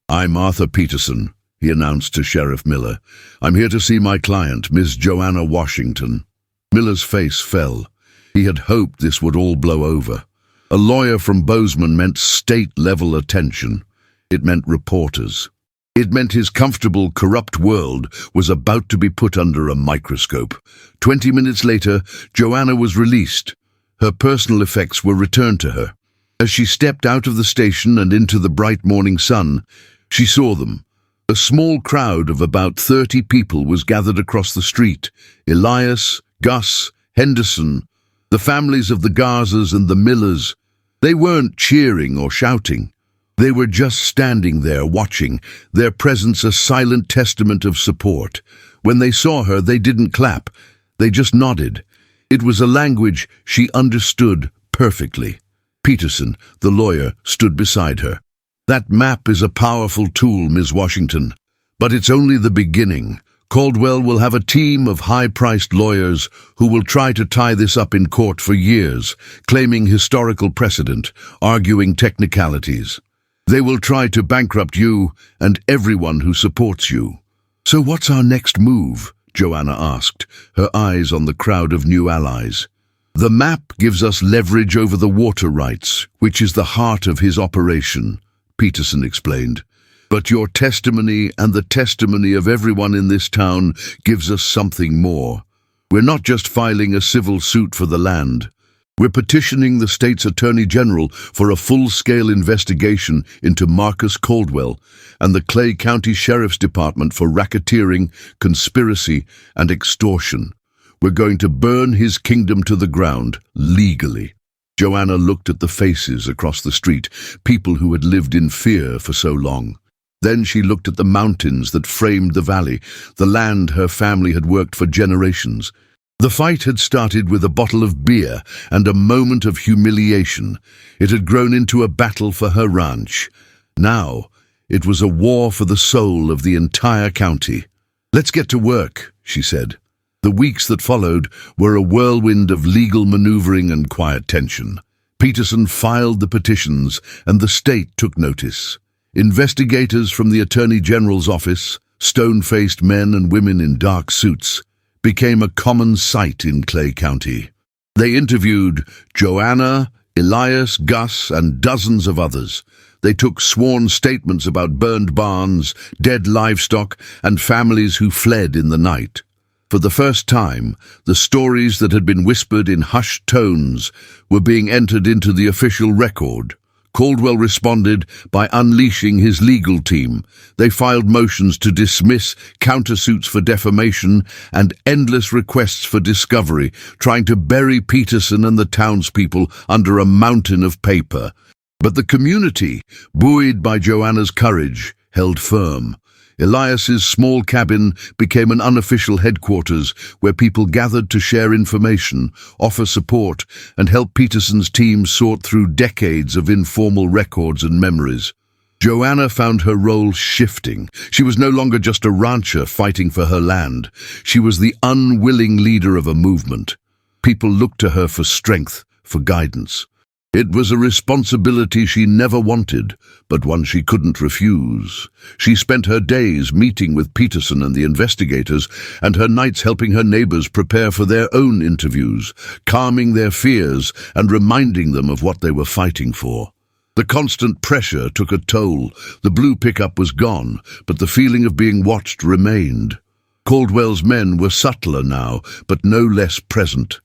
I'm Arthur Peterson, he announced to Sheriff Miller. I'm here to see my client, Miss Joanna Washington. Miller's face fell. He had hoped this would all blow over. A lawyer from Bozeman meant state-level attention. It meant reporters. It meant his comfortable, corrupt world was about to be put under a microscope. 20 minutes later, Joanna was released. Her personal effects were returned to her. As she stepped out of the station and into the bright morning sun, she saw them. A small crowd of about 30 people was gathered across the street. Elias, Gus, Henderson, the families of the Garzas and the Millers. They weren't cheering or shouting. They were just standing there watching, their presence a silent testament of support. When they saw her, they didn't clap. They just nodded. It was a language she understood perfectly. Peterson, the lawyer, stood beside her. That map is a powerful tool, Ms. Washington, but it's only the beginning. Caldwell will have a team of high-priced lawyers who will try to tie this up in court for years, claiming historical precedent, arguing technicalities. They will try to bankrupt you and everyone who supports you. So what's our next move? Joanna asked, her eyes on the crowd of new allies. The map gives us leverage over the water rights, which is the heart of his operation, Peterson explained. But your testimony and the testimony of everyone in this town gives us something more. We're not just filing a civil suit for the land. We're petitioning the state's attorney general for a full-scale investigation into Marcus Caldwell and the Clay County Sheriff's Department for racketeering, conspiracy, and extortion. We're going to burn his kingdom to the ground, legally. Joanna looked at the faces across the street, people who had lived in fear for so long. Then she looked at the mountains that framed the valley, the land her family had worked for generations. The fight had started with a bottle of beer and a moment of humiliation. It had grown into a battle for her ranch. Now, it was a war for the soul of the entire county. Let's get to work, she said. The weeks that followed were a whirlwind of legal maneuvering and quiet tension. Peterson filed the petitions, and the state took notice. Investigators from the Attorney General's office, stone-faced men and women in dark suits, became a common sight in Clay County. They interviewed Joanna, Elias, Gus, and dozens of others. They took sworn statements about burned barns, dead livestock, and families who fled in the night. For the first time, the stories that had been whispered in hushed tones were being entered into the official record. Caldwell responded by unleashing his legal team. They filed motions to dismiss, countersuits for defamation, and endless requests for discovery, trying to bury Peterson and the townspeople under a mountain of paper. But the community, buoyed by Joanna's courage, held firm. Elias's small cabin became an unofficial headquarters where people gathered to share information, offer support, and help Peterson's team sort through decades of informal records and memories. Joanna found her role shifting. She was no longer just a rancher fighting for her land. She was the unwilling leader of a movement. People looked to her for strength, for guidance. It was a responsibility she never wanted, but one she couldn't refuse. She spent her days meeting with Peterson and the investigators, and her nights helping her neighbors prepare for their own interviews, calming their fears and reminding them of what they were fighting for. The constant pressure took a toll. The blue pickup was gone, but the feeling of being watched remained. Caldwell's men were subtler now, but no less present.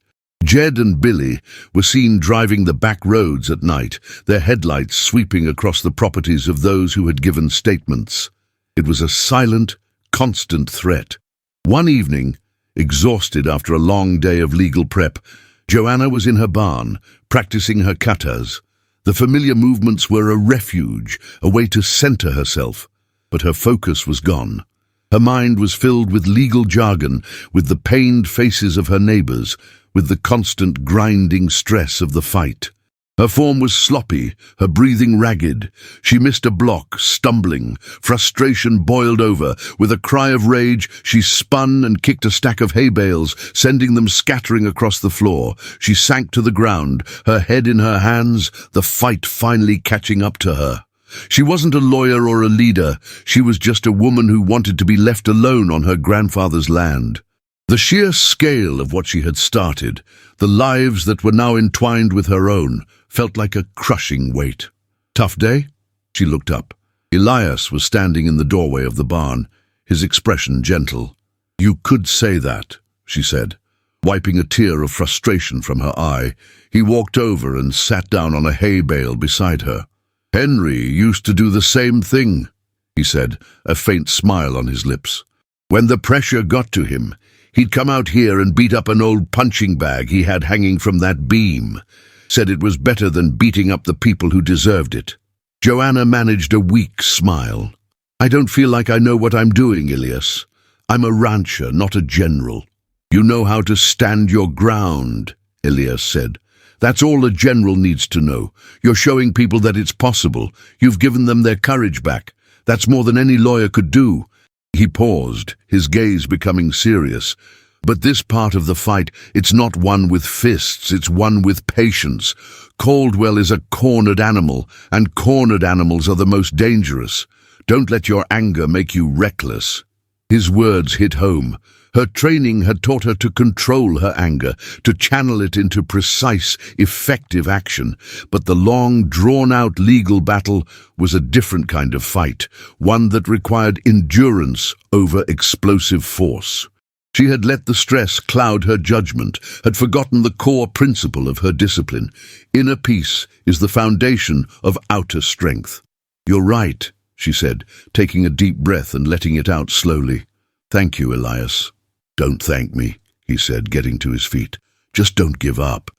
Jed and Billy were seen driving the back roads at night, their headlights sweeping across the properties of those who had given statements. It was a silent, constant threat. One evening, exhausted after a long day of legal prep, Joanna was in her barn, practicing her katas. The familiar movements were a refuge, a way to center herself, but her focus was gone. Her mind was filled with legal jargon, with the pained faces of her neighbors, with the constant grinding stress of the fight. Her form was sloppy, her breathing ragged. She missed a block, stumbling. Frustration boiled over. With a cry of rage, she spun and kicked a stack of hay bales, sending them scattering across the floor. She sank to the ground, her head in her hands, the fight finally catching up to her. She wasn't a lawyer or a leader. She was just a woman who wanted to be left alone on her grandfather's land. The sheer scale of what she had started, the lives that were now entwined with her own, felt like a crushing weight. Tough day? She looked up. Elias was standing in the doorway of the barn, his expression gentle. "You could say that," she said. Wiping a tear of frustration from her eye, he walked over and sat down on a hay bale beside her. "Henry used to do the same thing," he said, a faint smile on his lips. "When the pressure got to him, he'd come out here and beat up an old punching bag he had hanging from that beam. Said it was better than beating up the people who deserved it." Joanna managed a weak smile. "I don't feel like I know what I'm doing, Elias. I'm a rancher, not a general." "You know how to stand your ground," Elias said. "That's all a general needs to know. You're showing people that it's possible. You've given them their courage back. That's more than any lawyer could do." He paused, his gaze becoming serious. "But this part of the fight, it's not one with fists, it's one with patience. Caldwell is a cornered animal, and cornered animals are the most dangerous. Don't let your anger make you reckless." His words hit home. Her training had taught her to control her anger, to channel it into precise, effective action. But the long, drawn-out legal battle was a different kind of fight, one that required endurance over explosive force. She had let the stress cloud her judgment, had forgotten the core principle of her discipline. Inner peace is the foundation of outer strength. "You're right," she said, taking a deep breath and letting it out slowly. "Thank you, Elias." "Don't thank me," he said, getting to his feet. "Just don't give up.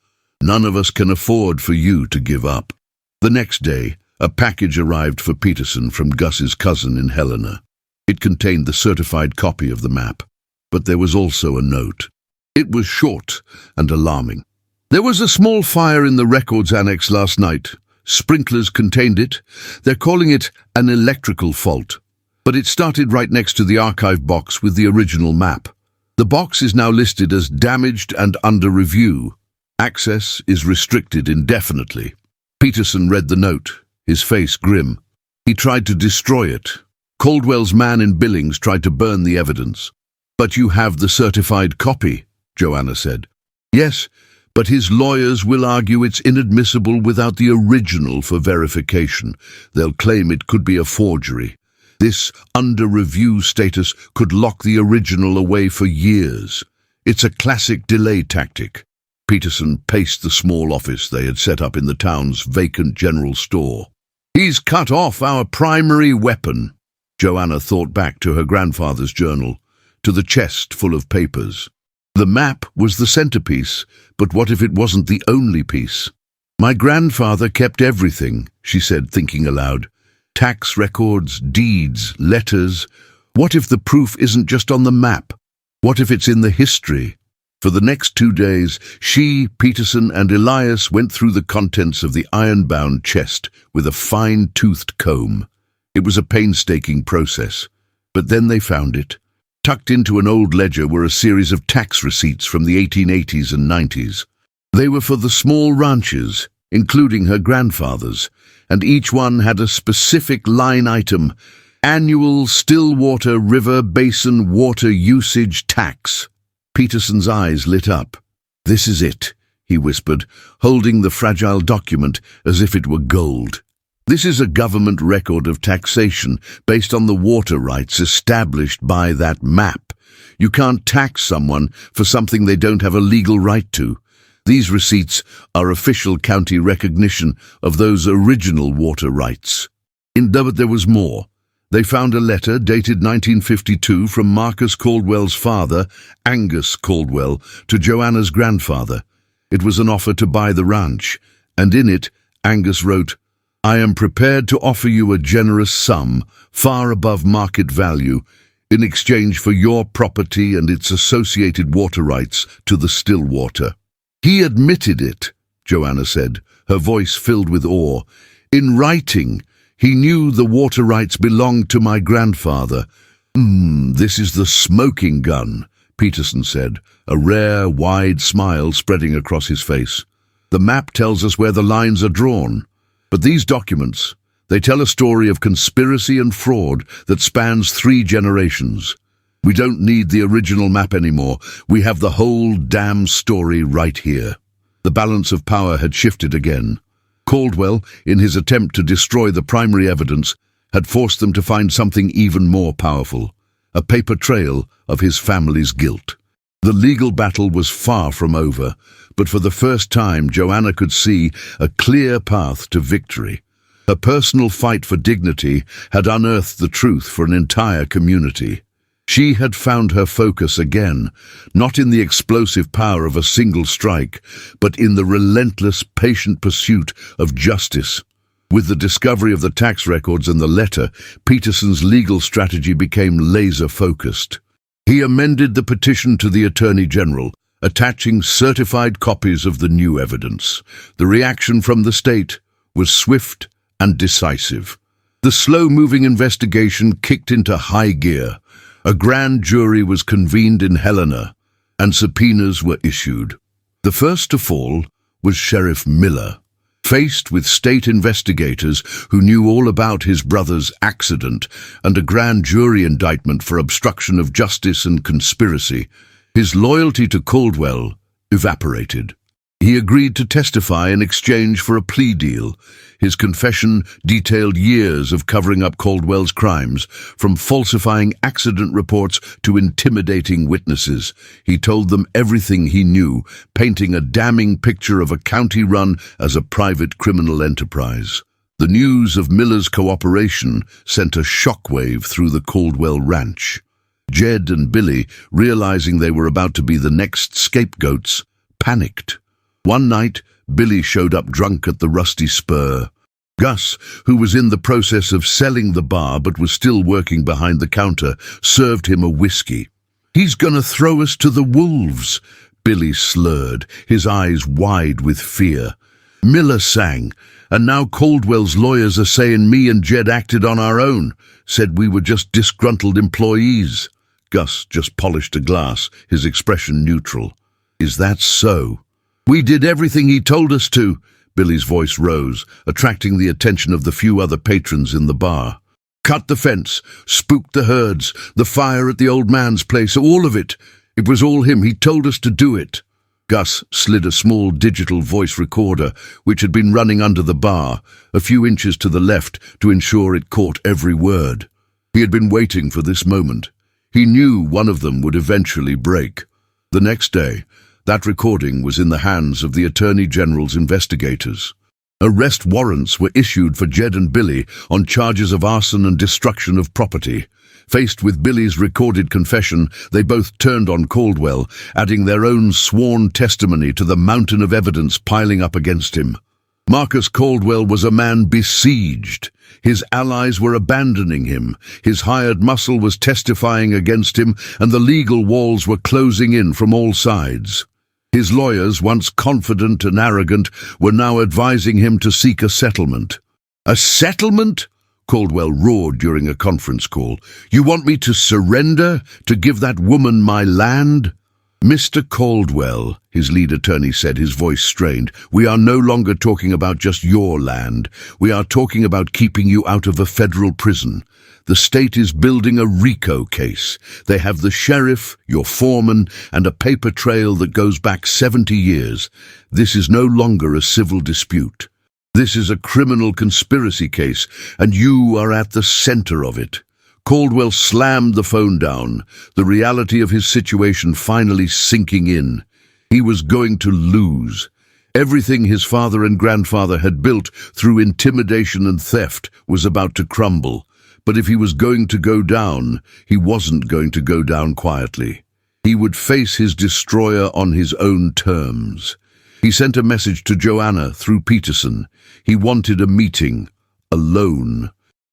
None of us can afford for you to give up." The next day, a package arrived for Peterson from Gus's cousin in Helena. It contained the certified copy of the map, but there was also a note. It was short and alarming. "There was a small fire in the records annex last night. Sprinklers contained it. They're calling it an electrical fault. But it started right next to the archive box with the original map. The box is now listed as damaged and under review. Access is restricted indefinitely." Peterson read the note, his face grim. He tried to destroy it. Caldwell's man in Billings tried to burn the evidence. "But you have the certified copy," Joanna said. "Yes, but his lawyers will argue it's inadmissible without the original for verification. They'll claim it could be a forgery. This under-review status could lock the original away for years. It's a classic delay tactic." Peterson paced the small office they had set up in the town's vacant general store. "He's cut off our primary weapon." Joanna thought back to her grandfather's journal, to the chest full of papers. The map was the centerpiece, but what if it wasn't the only piece? "My grandfather kept everything," she said, thinking aloud. "Tax records, deeds, letters. What if the proof isn't just on the map? What if it's in the history?" For the next 2 days, she, Peterson, and Elias went through the contents of the iron-bound chest with a fine-toothed comb. It was a painstaking process, but then they found it. Tucked into an old ledger were a series of tax receipts from the 1880s and 90s. They were for the small ranches, including her grandfather's, and each one had a specific line item: annual Stillwater River Basin water usage tax. Peterson's eyes lit up. "This is it," he whispered, holding the fragile document as if it were gold. "This is a government record of taxation based on the water rights established by that map. You can't tax someone for something they don't have a legal right to. These receipts are official county recognition of those original water rights." But there was more. They found a letter dated 1952 from Marcus Caldwell's father, Angus Caldwell, to Joanna's grandfather. It was an offer to buy the ranch, and in it, Angus wrote, "I am prepared to offer you a generous sum, far above market value, in exchange for your property and its associated water rights to the Stillwater." "He admitted it," Joanna said, her voice filled with awe. "In writing, he knew the water rights belonged to my grandfather." This is the smoking gun," Peterson said, a rare, wide smile spreading across his face. "The map tells us where the lines are drawn. But these documents, they tell a story of conspiracy and fraud that spans 3 generations. We don't need the original map anymore. We have the whole damn story right here." The balance of power had shifted again. Caldwell, in his attempt to destroy the primary evidence, had forced them to find something even more powerful: a paper trail of his family's guilt. The legal battle was far from over, but for the first time Joanna could see a clear path to victory. Her personal fight for dignity had unearthed the truth for an entire community. She had found her focus again, not in the explosive power of a single strike, but in the relentless, patient pursuit of justice. With the discovery of the tax records and the letter, Peterson's legal strategy became laser-focused. He amended the petition to the Attorney General, attaching certified copies of the new evidence. The reaction from the state was swift and decisive. The slow-moving investigation kicked into high gear. A grand jury was convened in Helena, and subpoenas were issued. The first to fall was Sheriff Miller. Faced with state investigators who knew all about his brother's accident and a grand jury indictment for obstruction of justice and conspiracy, his loyalty to Caldwell evaporated. He agreed to testify in exchange for a plea deal. His confession detailed years of covering up Caldwell's crimes, from falsifying accident reports to intimidating witnesses. He told them everything he knew, painting a damning picture of a county run as a private criminal enterprise. The news of Miller's cooperation sent a shockwave through the Caldwell ranch. Jed and Billy, realizing they were about to be the next scapegoats, panicked. One night, Billy showed up drunk at the Rusty Spur. Gus, who was in the process of selling the bar but was still working behind the counter, served him a whiskey. "He's gonna throw us to the wolves," Billy slurred, his eyes wide with fear. Miller sang, "And now Caldwell's lawyers are saying me and Jed acted on our own, said we were just disgruntled employees." Gus just polished a glass, his expression neutral. "Is that so?" "We did everything he told us to." Billy's voice rose, attracting the attention of the few other patrons in the bar. "Cut the fence, spooked the herds, the fire at the old man's place, all of it. It was all him. He told us to do it." Gus slid a small digital voice recorder, which had been running under the bar, a few inches to the left to ensure it caught every word. He had been waiting for this moment. He knew one of them would eventually break. The next day, That recording was in the hands of the Attorney General's investigators. Arrest warrants were issued for Jed and Billy on charges of arson and destruction of property. Faced with Billy's recorded confession, they both turned on Caldwell, adding their own sworn testimony to the mountain of evidence piling up against him. Marcus Caldwell was a man besieged. His allies were abandoning him, his hired muscle was testifying against him, and the legal walls were closing in from all sides. His lawyers, once confident and arrogant, were now advising him to seek a settlement. "A settlement?" Caldwell roared during a conference call. "You want me to surrender, to give that woman my land?" "Mr. Caldwell," his lead attorney said, his voice strained, "we are no longer talking about just your land. We are talking about keeping you out of a federal prison. The state is building a RICO case. They have the sheriff, your foreman, and a paper trail that goes back 70 years. This is no longer a civil dispute. This is a criminal conspiracy case, and you are at the center of it." Caldwell slammed the phone down, the reality of his situation finally sinking in. He was going to lose. Everything his father and grandfather had built through intimidation and theft was about to crumble. But if he was going to go down, he wasn't going to go down quietly. He would face his destroyer on his own terms. He sent a message to Joanna through Peterson. He wanted a meeting, alone,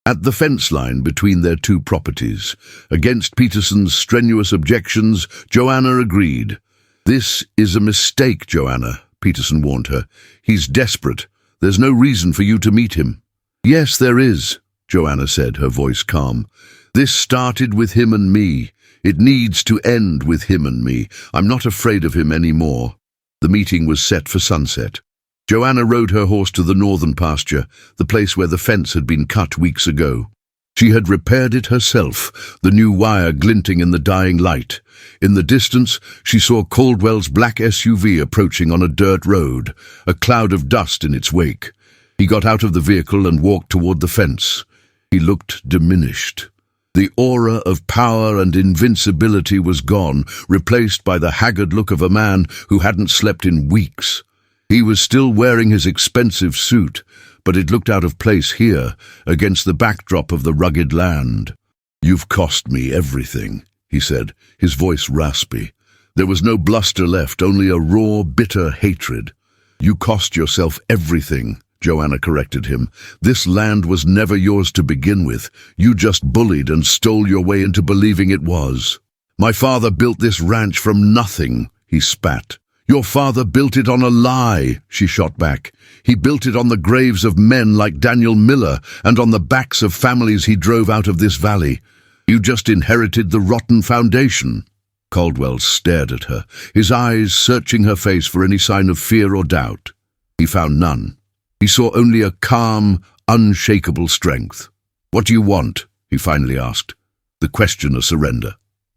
at the fence line between their two properties. Against Peterson's strenuous objections, Joanna agreed. "This is a mistake, Joanna," Peterson warned her. "He's desperate. There's no reason for you to meet him." "Yes, there is," Joanna said, her voice calm. "This started with him and me. It needs to end with him and me. I'm not afraid of him anymore." The meeting was set for sunset. Joanna rode her horse to the northern pasture, the place where the fence had been cut weeks ago. She had repaired it herself, the new wire glinting in the dying light. In the distance, she saw Caldwell's black SUV approaching on a dirt road, a cloud of dust in its wake. He got out of the vehicle and walked toward the fence. He looked diminished. The aura of power and invincibility was gone, replaced by the haggard look of a man who hadn't slept in weeks. He was still wearing his expensive suit, but it looked out of place here, against the backdrop of the rugged land. "You've cost me everything," he said, his voice raspy. There was no bluster left, only a raw, bitter hatred. "You cost yourself everything," Joanna corrected him. "This land was never yours to begin with. You just bullied and stole your way into believing it was. My father built this ranch from nothing," he spat. "Your father built it on a lie," she shot back. "He built it on the graves of men like Daniel Miller and on the backs of families he drove out of this valley. You just inherited the rotten foundation." Caldwell stared at her, his eyes searching her face for any sign of fear or doubt. He found none. He saw only a calm, unshakable strength. "What do you want?" he finally asked. The question a surrender.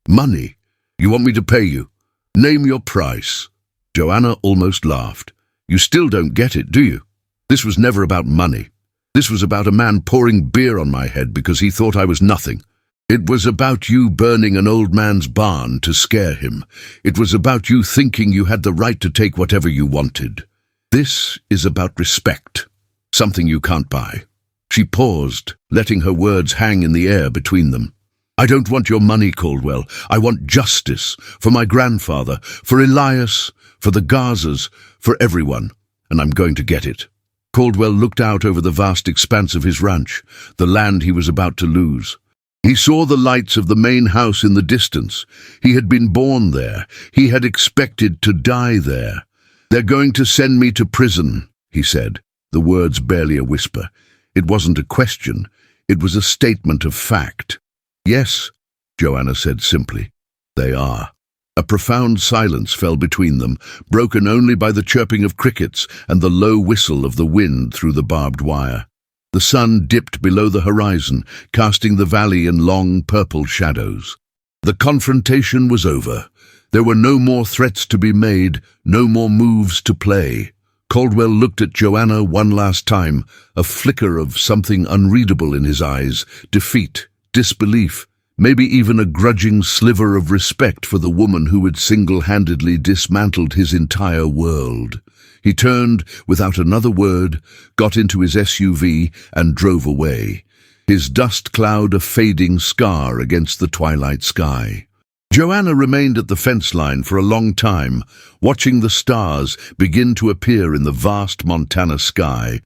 "Money. You want me to pay you? Name your price." Joanna almost laughed. "You still don't get it, do you? This was never about money. This was about a man pouring beer on my head because he thought I was nothing. It was about you burning an old man's barn to scare him. It was about you thinking you had the right to take whatever you wanted. This is about respect, something you can't buy." She paused, letting her words hang in the air between them. "I don't want your money, Caldwell. I want justice, for my grandfather, for Elias, for the Gazas, for everyone, and I'm going to get it." Caldwell looked out over the vast expanse of his ranch, the land he was about to lose. He saw the lights of the main house in the distance. He had been born there. He had expected to die there. "They're going to send me to prison," he said, the words barely a whisper. It wasn't a question. It was a statement of fact. "Yes," Joanna said simply. "They are." A profound silence fell between them, broken only by the chirping of crickets and the low whistle of the wind through the barbed wire. The sun dipped below the horizon, casting the valley in long purple shadows. The confrontation was over. There were no more threats to be made, no more moves to play. Caldwell looked at Joanna one last time, a flicker of something unreadable in his eyes, defeat, disbelief, maybe even a grudging sliver of respect for the woman who had single-handedly dismantled his entire world. He turned without another word, got into his SUV and drove away, his dust cloud a fading scar against the twilight sky. Joanna remained at the fence line for a long time, watching the stars begin to appear in the vast Montana sky.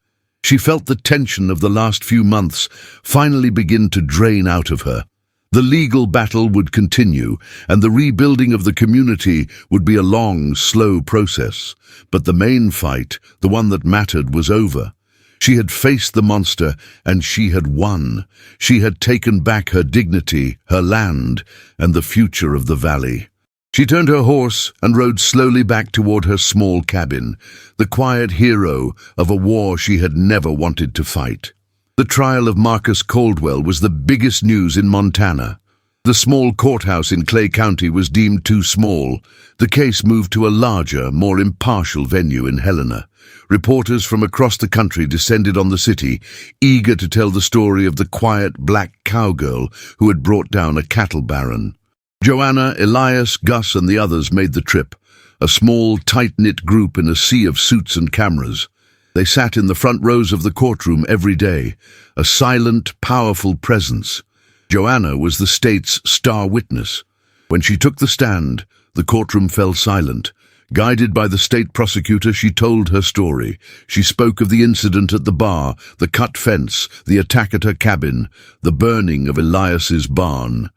She felt the tension of the last few months finally begin to drain out of her. The legal battle would continue, and the rebuilding of the community would be a long, slow process. But the main fight, the one that mattered, was over. She had faced the monster, and she had won. She had taken back her dignity, her land, and the future of the valley. She turned her horse and rode slowly back toward her small cabin, the quiet hero of a war she had never wanted to fight. The trial of Marcus Caldwell was the biggest news in Montana. The small courthouse in Clay County was deemed too small. The case moved to a larger, more impartial venue in Helena. Reporters from across the country descended on the city, eager to tell the story of the quiet black cowgirl who had brought down a cattle baron. Joanna, Elias, Gus, and the others made the trip, a small, tight-knit group in a sea of suits and cameras. They sat in the front rows of the courtroom every day, a silent, powerful presence. Joanna was the state's star witness. When she took the stand, the courtroom fell silent. Guided by the state prosecutor, she told her story. She spoke of the incident at the bar, the cut fence, the attack at her cabin, the burning of Elias's barn.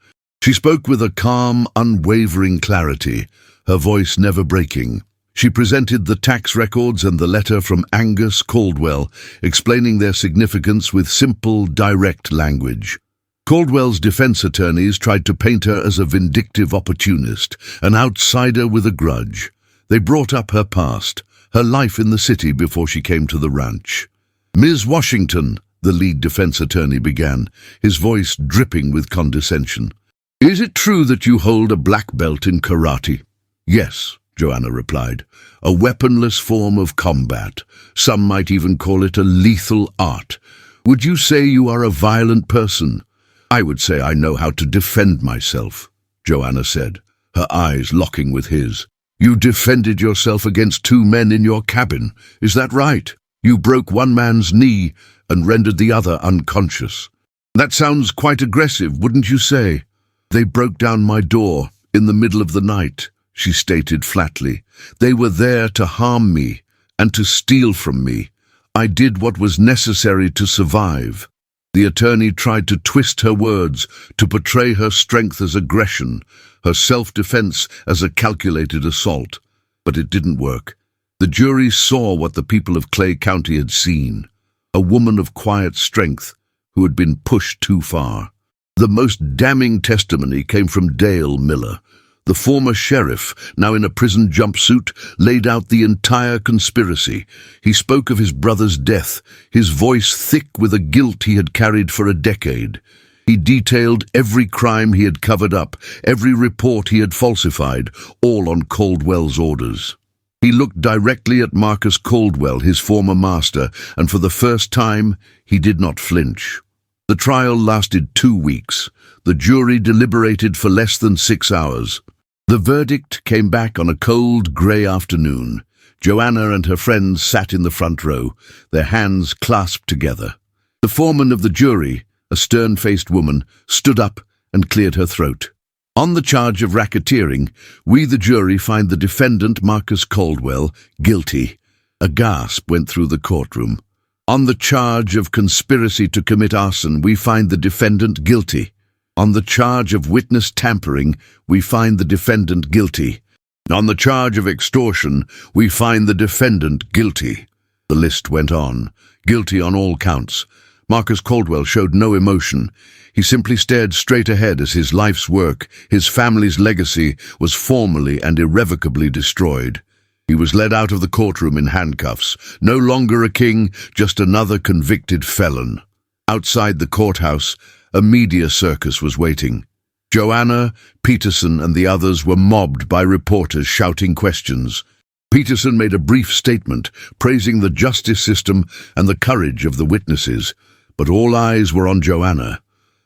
She spoke with a calm, unwavering clarity, her voice never breaking. She presented the tax records and the letter from Angus Caldwell, explaining their significance with simple, direct language. Caldwell's defense attorneys tried to paint her as a vindictive opportunist, an outsider with a grudge. They brought up her past, her life in the city before she came to the ranch. "Ms. Washington," the lead defense attorney began, his voice dripping with condescension. "Is it true that you hold a black belt in karate?" "Yes," Joanna replied, "a weaponless form of combat. Some might even call it a lethal art. Would you say you are a violent person?" "I would say I know how to defend myself," Joanna said, her eyes locking with his. "You defended yourself against two men in your cabin, is that right? You broke one man's knee and rendered the other unconscious. That sounds quite aggressive, wouldn't you say?" "They broke down my door in the middle of the night," she stated flatly. "They were there to harm me and to steal from me. I did what was necessary to survive." The attorney tried to twist her words, to portray her strength as aggression, her self-defense as a calculated assault. But it didn't work. The jury saw what the people of Clay County had seen, a woman of quiet strength who had been pushed too far. The most damning testimony came from Dale Miller. The former sheriff, now in a prison jumpsuit, laid out the entire conspiracy. He spoke of his brother's death, his voice thick with a guilt he had carried for a decade. He detailed every crime he had covered up, every report he had falsified, all on Caldwell's orders. He looked directly at Marcus Caldwell, his former master, and for the first time, he did not flinch. The trial lasted 2 weeks. The jury deliberated for less than 6 hours. The verdict came back on a cold, grey afternoon. Joanna and her friends sat in the front row, their hands clasped together. The foreman of the jury, a stern-faced woman, stood up and cleared her throat. "On the charge of racketeering, we the jury find the defendant, Marcus Caldwell, guilty." A gasp went through the courtroom. "On the charge of conspiracy to commit arson, we find the defendant guilty. On the charge of witness tampering, we find the defendant guilty. On the charge of extortion, we find the defendant guilty." The list went on. Guilty on all counts. Marcus Caldwell showed no emotion. He simply stared straight ahead as his life's work, his family's legacy, was formally and irrevocably destroyed. He was led out of the courtroom in handcuffs, no longer a king, just another convicted felon. Outside the courthouse, a media circus was waiting. Joanna, Peterson, and the others were mobbed by reporters shouting questions. Peterson made a brief statement, praising the justice system and the courage of the witnesses, but all eyes were on Joanna.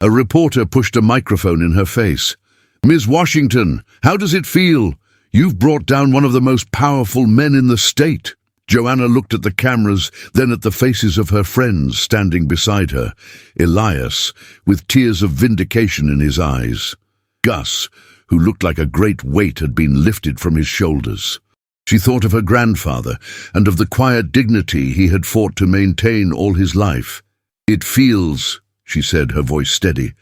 A reporter pushed a microphone in her face. "Ms. Washington, how does it feel? You've brought down one of the most powerful men in the state." Joanna looked at the cameras, then at the faces of her friends standing beside her. Elias, with tears of vindication in his eyes. Gus, who looked like a great weight had been lifted from his shoulders. She thought of her grandfather and of the quiet dignity he had fought to maintain all his life. "It feels," she said, her voice steady,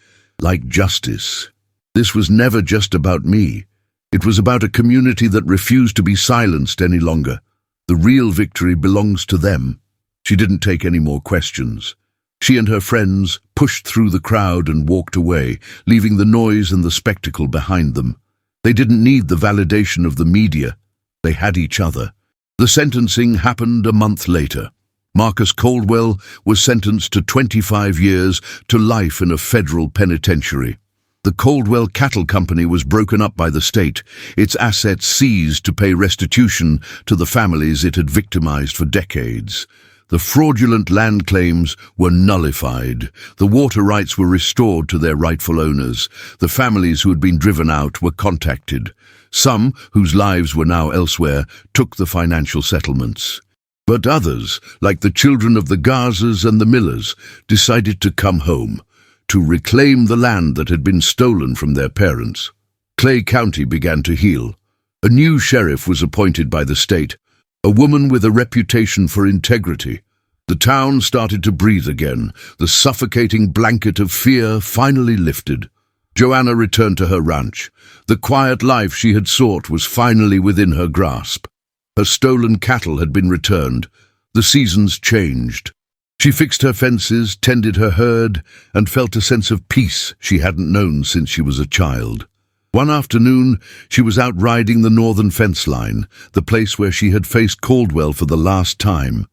"like justice. This was never just about me. It was about a community that refused to be silenced any longer. The real victory belongs to them." She didn't take any more questions. She and her friends pushed through the crowd and walked away, leaving the noise and the spectacle behind them. They didn't need the validation of the media. They had each other. The sentencing happened a month later. Marcus Caldwell was sentenced to 25 years to life in a federal penitentiary. The Caldwell Cattle Company was broken up by the state, its assets seized to pay restitution to the families it had victimized for decades. The fraudulent land claims were nullified. The water rights were restored to their rightful owners. The families who had been driven out were contacted. Some, whose lives were now elsewhere, took the financial settlements. But others, like the children of the Gazas and the Millers, decided to come home, to reclaim the land that had been stolen from their parents. Clay County began to heal. A new sheriff was appointed by the state, a woman with a reputation for integrity. The town started to breathe again. The suffocating blanket of fear finally lifted. Joanna returned to her ranch. The quiet life she had sought was finally within her grasp. Her stolen cattle had been returned. The seasons changed. She fixed her fences, tended her herd, and felt a sense of peace she hadn't known since she was a child. One afternoon, she was out riding the northern fence line, the place where she had faced Caldwell for the last time.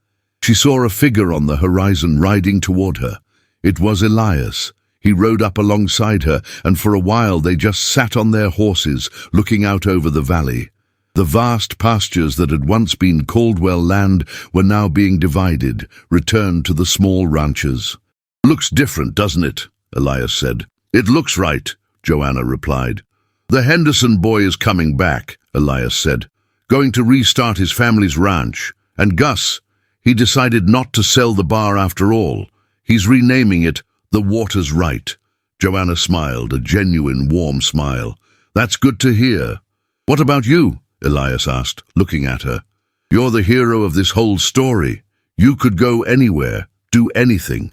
She saw a figure on the horizon riding toward her. It was Elias. He rode up alongside her, and for a while they just sat on their horses, looking out over the valley. The vast pastures that had once been Caldwell land were now being divided, returned to the small ranches. "Looks different, doesn't it?" Elias said. "It looks right," Joanna replied. "The Henderson boy is coming back," Elias said, "going to restart his family's ranch. And Gus, he decided not to sell the bar after all. He's renaming it The Water's Right." Joanna smiled, a genuine, warm smile. "That's good to hear." "What about you?" Elias asked, looking at her. "You're the hero of this whole story. You could go anywhere, do anything."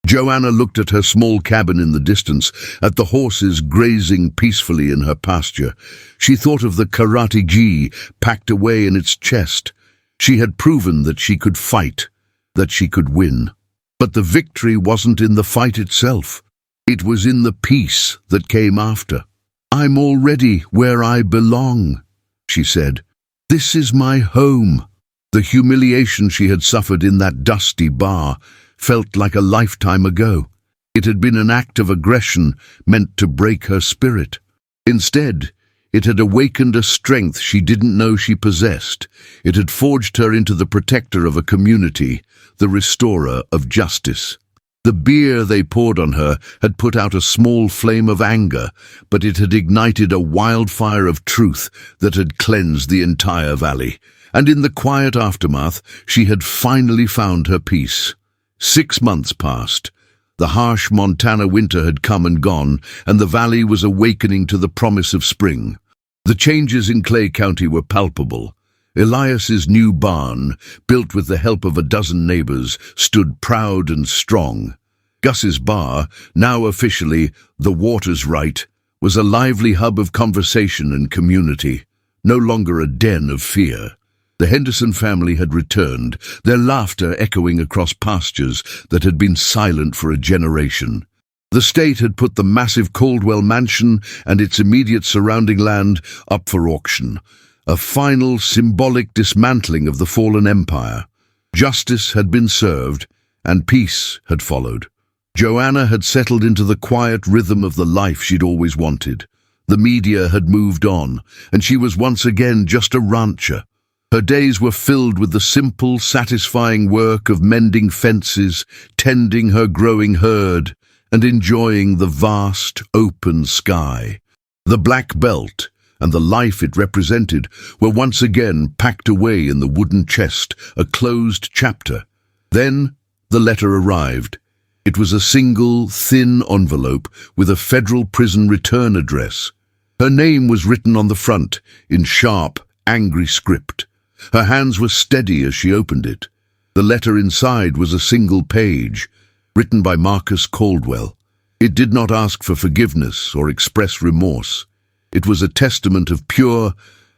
Joanna looked at her small cabin in the distance, at the horses grazing peacefully in her pasture. She thought of the karate gi packed away in its chest. She had proven that she could fight, that she could win. But the victory wasn't in the fight itself. It was in the peace that came after. "I'm already where I belong," she said. "This is my home." The humiliation she had suffered in that dusty bar felt like a lifetime ago. It had been an act of aggression meant to break her spirit. Instead, it had awakened a strength she didn't know she possessed. It had forged her into the protector of a community, the restorer of justice. The beer they poured on her had put out a small flame of anger, but it had ignited a wildfire of truth that had cleansed the entire valley. And in the quiet aftermath, she had finally found her peace. 6 months passed. The harsh Montana winter had come and gone, and the valley was awakening to the promise of spring. The changes in Clay County were palpable. Elias's new barn, built with the help of a dozen neighbors, stood proud and strong. Gus's bar, now officially The Water's Right, was a lively hub of conversation and community, no longer a den of fear. The Henderson family had returned, their laughter echoing across pastures that had been silent for a generation. The state had put the massive Caldwell mansion and its immediate surrounding land up for auction, a final symbolic dismantling of the fallen empire. Justice had been served, and peace had followed. Joanna had settled into the quiet rhythm of the life she'd always wanted. The media had moved on, and she was once again just a rancher. Her days were filled with the simple, satisfying work of mending fences, tending her growing herd, and enjoying the vast, open sky. The black belt and the life it represented were once again packed away in the wooden chest, a closed chapter. Then the letter arrived. It was a single, thin envelope with a federal prison return address. Her name was written on the front, in sharp, angry script. Her hands were steady as she opened it. The letter inside was a single page, written by Marcus Caldwell. It did not ask for forgiveness or express remorse. It was a testament of pure,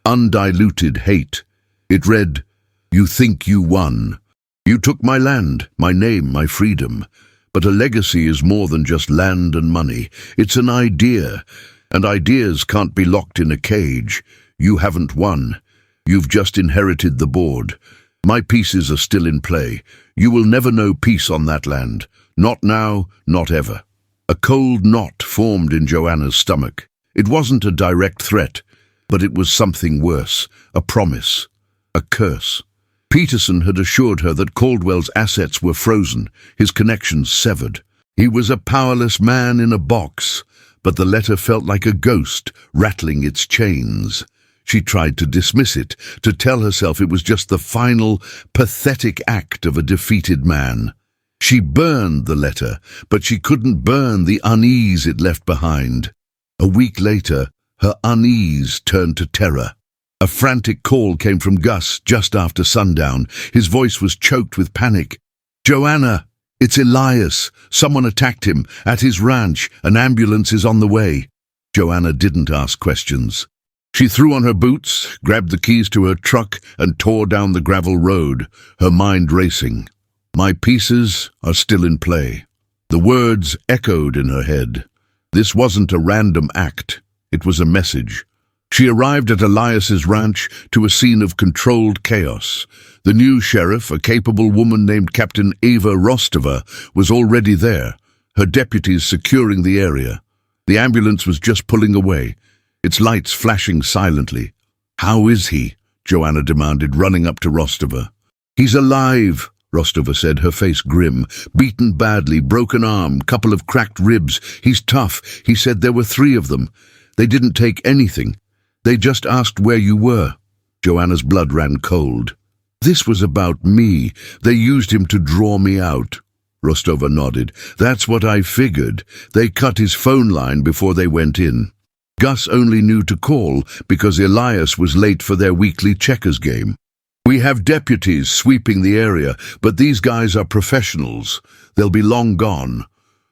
undiluted hate. It read, "You think you won. You took my land, my name, my freedom. But a legacy is more than just land and money. It's an idea, and ideas can't be locked in a cage. You haven't won. You've just inherited the board. My pieces are still in play. You will never know peace on that land. Not now, not ever." A cold knot formed in Joanna's stomach. It wasn't a direct threat, but it was something worse, a promise, a curse. Peterson had assured her that Caldwell's assets were frozen, his connections severed. He was a powerless man in a box, but the letter felt like a ghost rattling its chains. She tried to dismiss it, to tell herself it was just the final, pathetic act of a defeated man. She burned the letter, but she couldn't burn the unease it left behind. A week later, her unease turned to terror. A frantic call came from Gus just after sundown. His voice was choked with panic. "Joanna, it's Elias. Someone attacked him at his ranch. An ambulance is on the way." Joanna didn't ask questions. She threw on her boots, grabbed the keys to her truck, and tore down the gravel road, her mind racing. "My pieces are still in play." The words echoed in her head. This wasn't a random act. It was a message. She arrived at Elias's ranch to a scene of controlled chaos. The new sheriff, a capable woman named Captain Ava Rostova, was already there, her deputies securing the area. The ambulance was just pulling away, its lights flashing silently. "How is he?" Joanna demanded, running up to Rostova. "He's alive," Rostova said, her face grim. "Beaten badly, broken arm, couple of cracked ribs. He's tough. He said there were 3 of them. They didn't take anything. They just asked where you were." Joanna's blood ran cold. "This was about me. They used him to draw me out." Rostova nodded. "That's what I figured. They cut his phone line before they went in. Gus only knew to call because Elias was late for their weekly checkers game. We have deputies sweeping the area, but these guys are professionals. They'll be long gone."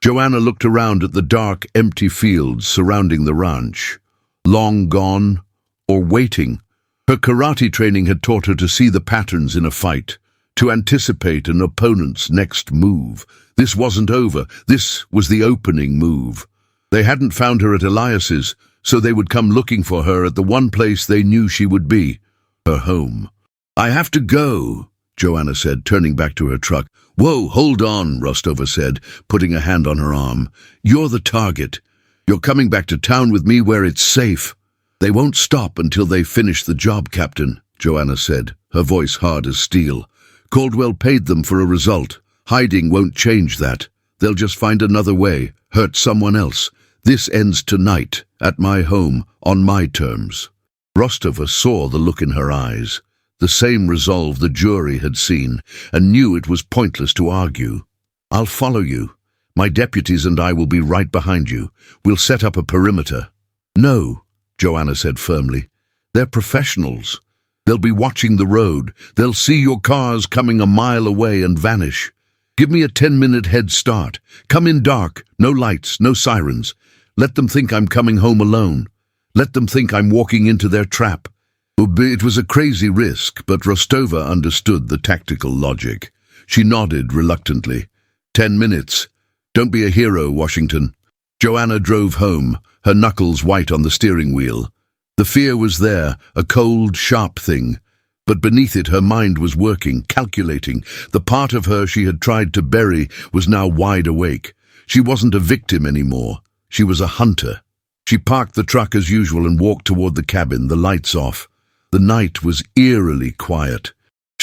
Joanna looked around at the dark, empty fields surrounding the ranch. Long gone, or waiting. Her karate training had taught her to see the patterns in a fight, to anticipate an opponent's next move. This wasn't over. This was the opening move. They hadn't found her at Elias's, so they would come looking for her at the one place they knew she would be, her home. "I have to go," Joanna said, turning back to her truck. "Whoa, hold on," Rostova said, putting a hand on her arm. "You're the target. You're coming back to town with me where it's safe." "They won't stop until they finish the job, Captain," Joanna said, her voice hard as steel. "Caldwell paid them for a result. Hiding won't change that. They'll just find another way, hurt someone else. This ends tonight, at my home, on my terms." Rostova saw the look in her eyes, the same resolve the jury had seen, and knew it was pointless to argue. "I'll follow you. My deputies and I will be right behind you. We'll set up a perimeter." "No," Joanna said firmly. "They're professionals. They'll be watching the road. They'll see your cars coming a mile away and vanish. Give me a 10-minute head start. Come in dark, no lights, no sirens. Let them think I'm coming home alone. Let them think I'm walking into their trap." It was a crazy risk, but Rostova understood the tactical logic. She nodded reluctantly. 10 minutes. Don't be a hero, Washington." Joanna drove home, her knuckles white on the steering wheel. The fear was there, a cold, sharp thing. But beneath it her mind was working, calculating. The part of her she had tried to bury was now wide awake. She wasn't a victim anymore. She was a hunter. She parked the truck as usual and walked toward the cabin, the lights off. The night was eerily quiet.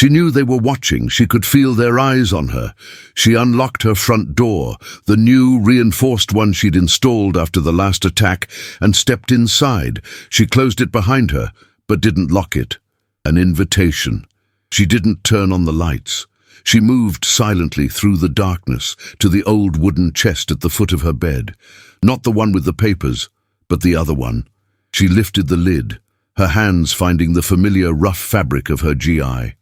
She knew they were watching. She could feel their eyes on her. She unlocked her front door, the new, reinforced one she'd installed after the last attack, and stepped inside. She closed it behind her, but didn't lock it. An invitation. She didn't turn on the lights. She moved silently through the darkness to the old wooden chest at the foot of her bed. Not the one with the papers, but the other one. She lifted the lid, her hands finding the familiar rough fabric of her GI.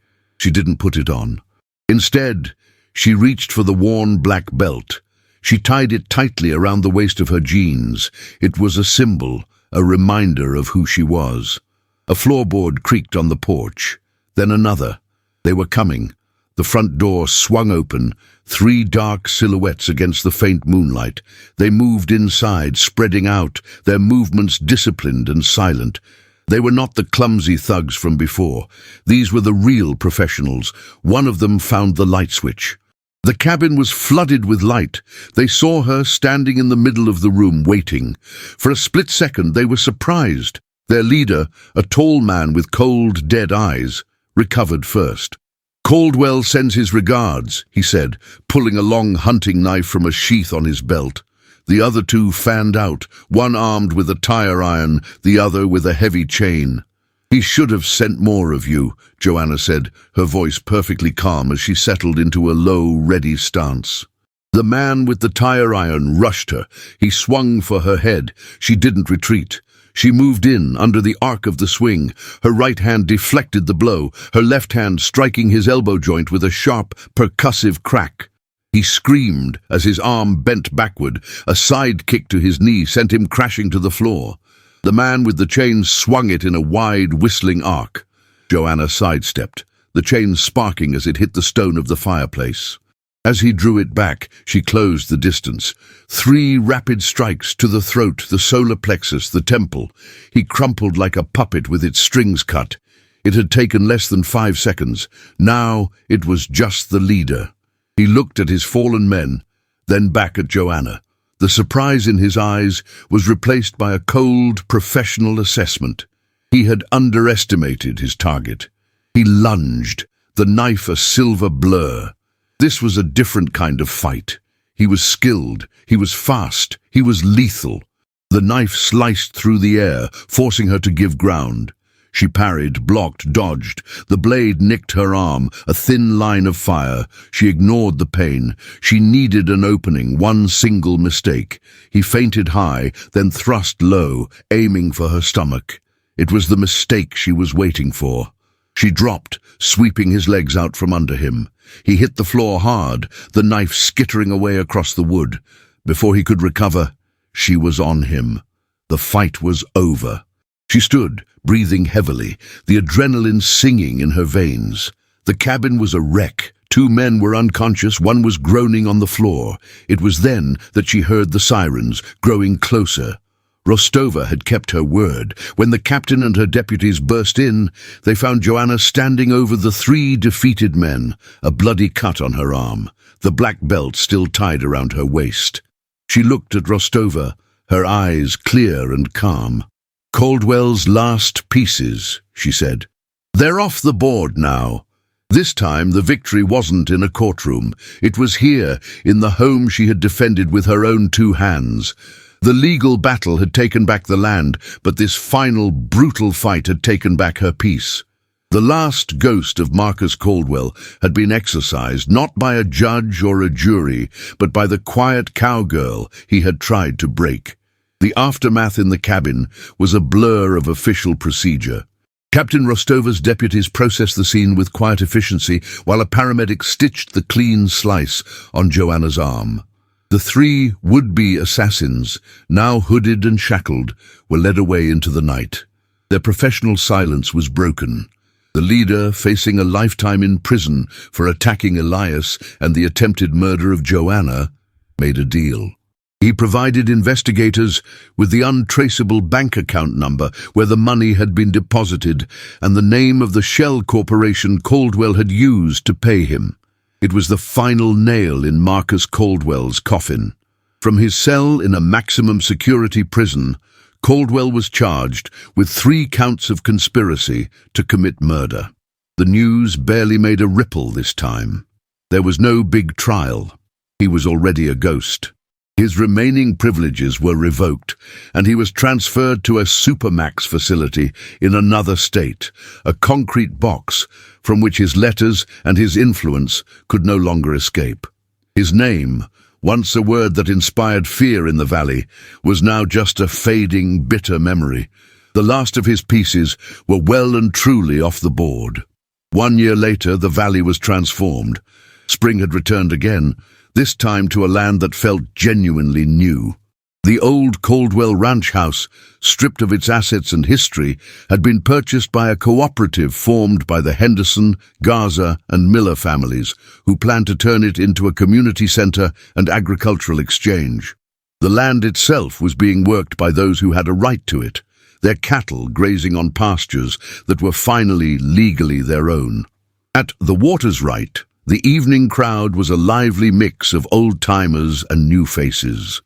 She didn't put it on. Instead, she reached for the worn black belt. She tied it tightly around the waist of her jeans. It was a symbol, a reminder of who she was. A floorboard creaked on the porch. Then another. They were coming. The front door swung open, 3 dark silhouettes against the faint moonlight. They moved inside, spreading out, their movements disciplined and silent. They were not the clumsy thugs from before. These were the real professionals. One of them found the light switch. The cabin was flooded with light. They saw her standing in the middle of the room, waiting. For a split second, they were surprised. Their leader, a tall man with cold, dead eyes, recovered first. "Caldwell sends his regards," he said, pulling a long hunting knife from a sheath on his belt. The other 2 fanned out, one armed with a tire iron, the other with a heavy chain. "He should have sent more of you," Joanna said, her voice perfectly calm as she settled into a low, ready stance. The man with the tire iron rushed her. He swung for her head. She didn't retreat. She moved in, under the arc of the swing. Her right hand deflected the blow, her left hand striking his elbow joint with a sharp, percussive crack. He screamed as his arm bent backward. A side kick to his knee sent him crashing to the floor. The man with the chain swung it in a wide, whistling arc. Joanna sidestepped, the chain sparking as it hit the stone of the fireplace. As he drew it back, she closed the distance. 3 rapid strikes to the throat, the solar plexus, the temple. He crumpled like a puppet with its strings cut. It had taken less than 5 seconds. Now it was just the leader. He looked at his fallen men, then back at Joanna. The surprise in his eyes was replaced by a cold, professional assessment. He had underestimated his target. He lunged, the knife a silver blur. This was a different kind of fight. He was skilled, he was fast, he was lethal. The knife sliced through the air, forcing her to give ground. She parried, blocked, dodged. The blade nicked her arm, a thin line of fire. She ignored the pain. She needed an opening, one single mistake. He feinted high, then thrust low, aiming for her stomach. It was the mistake she was waiting for. She dropped, sweeping his legs out from under him. He hit the floor hard, the knife skittering away across the wood. Before he could recover, she was on him. The fight was over. She stood, breathing heavily, the adrenaline singing in her veins. The cabin was a wreck. 2 men were unconscious, one was groaning on the floor. It was then that she heard the sirens, growing closer. Rostova had kept her word. When the captain and her deputies burst in, they found Joanna standing over the 3 defeated men, a bloody cut on her arm, the black belt still tied around her waist. She looked at Rostova, her eyes clear and calm. "Caldwell's last pieces," she said. "They're off the board now." This time the victory wasn't in a courtroom. It was here, in the home she had defended with her own 2 hands. The legal battle had taken back the land, but this final, brutal fight had taken back her peace. The last ghost of Marcus Caldwell had been exorcised not by a judge or a jury, but by the quiet cowgirl he had tried to break. The aftermath in the cabin was a blur of official procedure. Captain Rostova's deputies processed the scene with quiet efficiency, while a paramedic stitched the clean slice on Joanna's arm. The 3 would-be assassins, now hooded and shackled, were led away into the night. Their professional silence was broken. The leader, facing a lifetime in prison for attacking Elias and the attempted murder of Joanna, made a deal. He provided investigators with the untraceable bank account number where the money had been deposited and the name of the shell corporation Caldwell had used to pay him. It was the final nail in Marcus Caldwell's coffin. From his cell in a maximum security prison, Caldwell was charged with 3 counts of conspiracy to commit murder. The news barely made a ripple this time. There was no big trial. He was already a ghost. His remaining privileges were revoked, and he was transferred to a supermax facility in another state, a concrete box from which his letters and his influence could no longer escape. His name, once a word that inspired fear in the valley, was now just a fading, bitter memory. The last of his pieces were well and truly off the board. 1 year later, the valley was transformed. Spring had returned again, this time to a land that felt genuinely new. The old Caldwell ranch house, stripped of its assets and history, had been purchased by a cooperative formed by the Henderson, Garza, and Miller families, who planned to turn it into a community center and agricultural exchange. The land itself was being worked by those who had a right to it, their cattle grazing on pastures that were finally legally their own. At the Waters Right, the evening crowd was a lively mix of old-timers and new faces.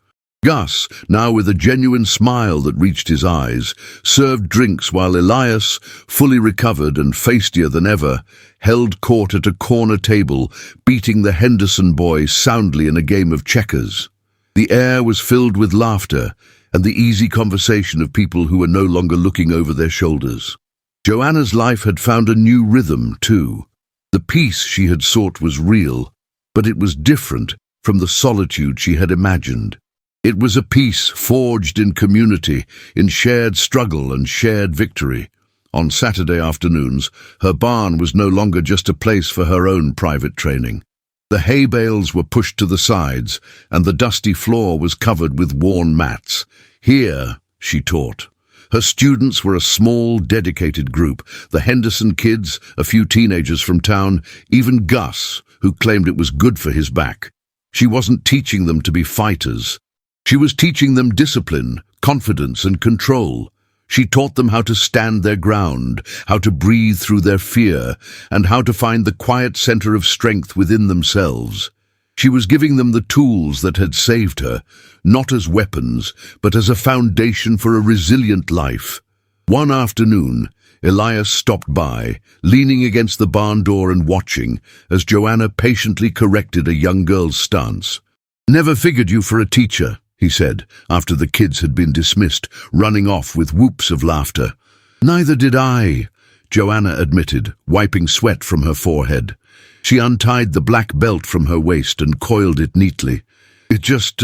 Gus, now with a genuine smile that reached his eyes, served drinks while Elias, fully recovered and feistier than ever, held court at a corner table, beating the Henderson boys soundly in a game of checkers. The air was filled with laughter and the easy conversation of people who were no longer looking over their shoulders. Joanna's life had found a new rhythm, too. The peace she had sought was real, but it was different from the solitude she had imagined. It was a peace forged in community, in shared struggle and shared victory. On Saturday afternoons, her barn was no longer just a place for her own private training. The hay bales were pushed to the sides, and the dusty floor was covered with worn mats. Here, she taught. Her students were a small, dedicated group, the Henderson kids, a few teenagers from town, even Gus, who claimed it was good for his back. She wasn't teaching them to be fighters. She was teaching them discipline, confidence, and control. She taught them how to stand their ground, how to breathe through their fear, and how to find the quiet center of strength within themselves. She was giving them the tools that had saved her, not as weapons, but as a foundation for a resilient life. One afternoon, Elias stopped by, leaning against the barn door and watching, as Joanna patiently corrected a young girl's stance. "Never figured you for a teacher," he said, after the kids had been dismissed, running off with whoops of laughter. "Neither did I," Joanna admitted, wiping sweat from her forehead. She untied the black belt from her waist and coiled it neatly. "It just,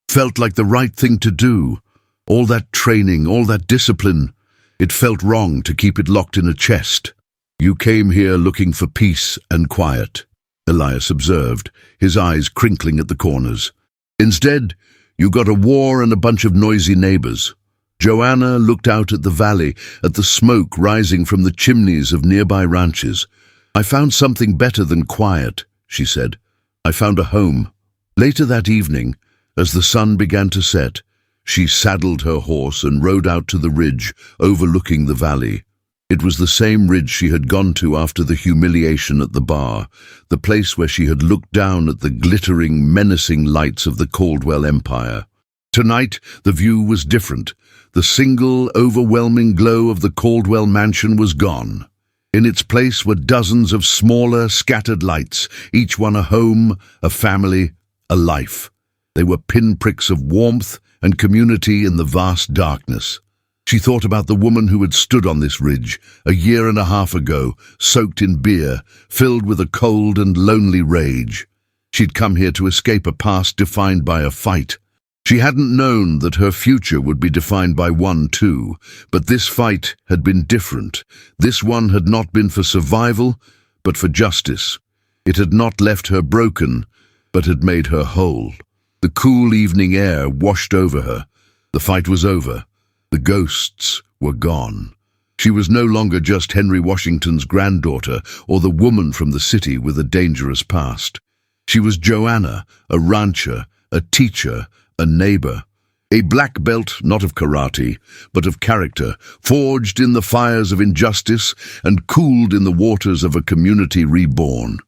felt like the right thing to do. All that training, all that discipline. It felt wrong to keep it locked in a chest." "You came here looking for peace and quiet," Elias observed, his eyes crinkling at the corners. "Instead, you got a war and a bunch of noisy neighbors." Joanna looked out at the valley, at the smoke rising from the chimneys of nearby ranches. "I found something better than quiet," she said. "I found a home." Later that evening, as the sun began to set, she saddled her horse and rode out to the ridge overlooking the valley. It was the same ridge she had gone to after the humiliation at the bar, the place where she had looked down at the glittering, menacing lights of the Caldwell Empire. Tonight, the view was different. The single, overwhelming glow of the Caldwell mansion was gone. In its place were dozens of smaller, scattered lights, each one a home, a family, a life. They were pinpricks of warmth and community in the vast darkness. She thought about the woman who had stood on this ridge 1.5 years ago, soaked in beer, filled with a cold and lonely rage. She'd come here to escape a past defined by a fight. She hadn't known that her future would be defined by one too, but this fight had been different. This one had not been for survival, but for justice. It had not left her broken, but had made her whole. The cool evening air washed over her. The fight was over. The ghosts were gone. She was no longer just Henry Washington's granddaughter or the woman from the city with a dangerous past. She was Joanna, a rancher, a teacher, a neighbor. A black belt, not of karate, but of character, forged in the fires of injustice and cooled in the waters of a community reborn.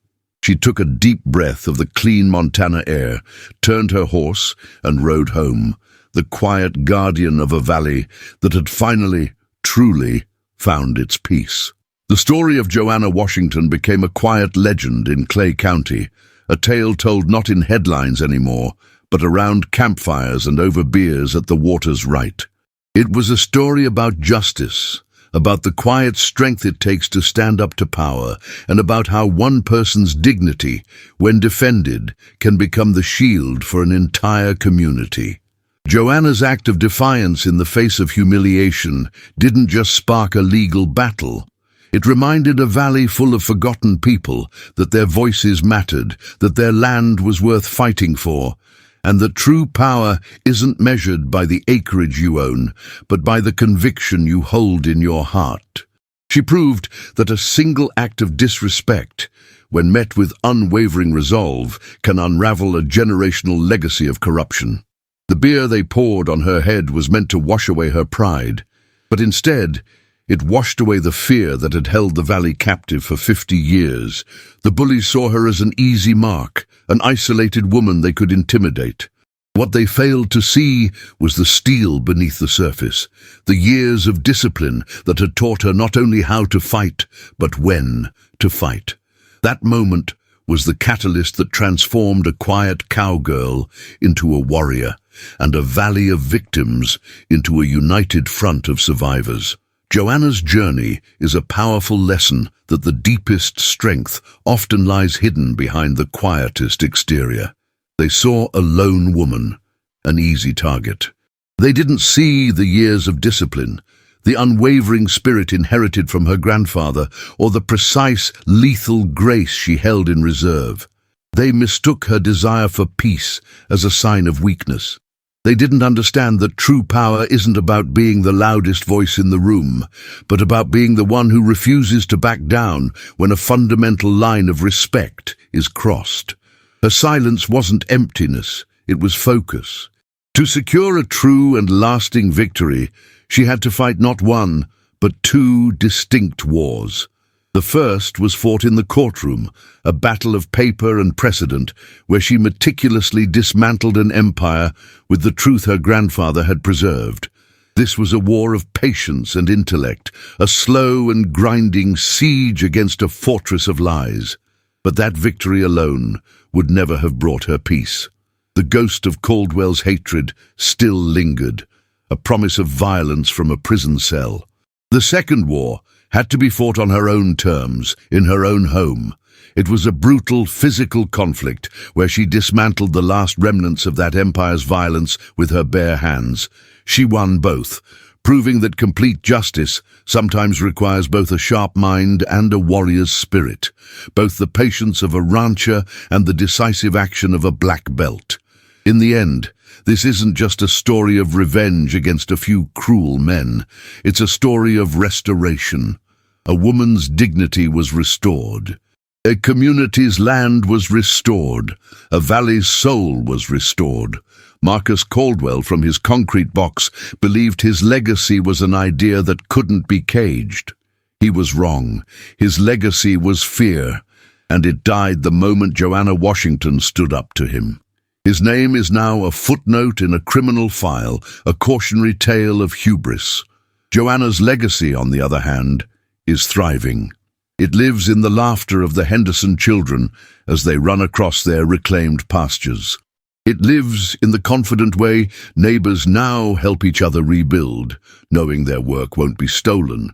She took a deep breath of the clean Montana air, turned her horse, and rode home, the quiet guardian of a valley that had finally, truly, found its peace. The story of Joanna Washington became a quiet legend in Clay County, a tale told not in headlines anymore, but around campfires and over beers at the water's right. It was a story about justice, about the quiet strength it takes to stand up to power, and about how one person's dignity, when defended, can become the shield for an entire community. Joanna's act of defiance in the face of humiliation didn't just spark a legal battle. It reminded a valley full of forgotten people that their voices mattered, that their land was worth fighting for, and that true power isn't measured by the acreage you own, but by the conviction you hold in your heart. She proved that a single act of disrespect, when met with unwavering resolve, can unravel a generational legacy of corruption. The beer they poured on her head was meant to wash away her pride, but instead, it washed away the fear that had held the valley captive for 50 years. The bullies saw her as an easy mark, an isolated woman they could intimidate. What they failed to see was the steel beneath the surface, the years of discipline that had taught her not only how to fight, but when to fight. That moment was the catalyst that transformed a quiet cowgirl into a warrior, and a valley of victims into a united front of survivors. Joanna's journey is a powerful lesson that the deepest strength often lies hidden behind the quietest exterior. They saw a lone woman, an easy target. They didn't see the years of discipline, the unwavering spirit inherited from her grandfather, or the precise, lethal grace she held in reserve. They mistook her desire for peace as a sign of weakness. They didn't understand that true power isn't about being the loudest voice in the room, but about being the one who refuses to back down when a fundamental line of respect is crossed. Her silence wasn't emptiness, it was focus. To secure a true and lasting victory, she had to fight not one, but two distinct wars. The first was fought in the courtroom, a battle of paper and precedent, where she meticulously dismantled an empire with the truth her grandfather had preserved. This was a war of patience and intellect, a slow and grinding siege against a fortress of lies. But that victory alone would never have brought her peace. The ghost of Caldwell's hatred still lingered, a promise of violence from a prison cell. The second war had to be fought on her own terms, in her own home. It was a brutal, physical conflict where she dismantled the last remnants of that empire's violence with her bare hands. She won both, proving that complete justice sometimes requires both a sharp mind and a warrior's spirit, both the patience of a rancher and the decisive action of a black belt. In the end, this isn't just a story of revenge against a few cruel men. It's a story of restoration. A woman's dignity was restored. A community's land was restored. A valley's soul was restored. Marcus Caldwell, from his concrete box, believed his legacy was an idea that couldn't be caged. He was wrong. His legacy was fear, and it died the moment Joanna Washington stood up to him. His name is now a footnote in a criminal file, a cautionary tale of hubris. Joanna's legacy, on the other hand, is thriving. It lives in the laughter of the Henderson children as they run across their reclaimed pastures. It lives in the confident way neighbors now help each other rebuild, knowing their work won't be stolen.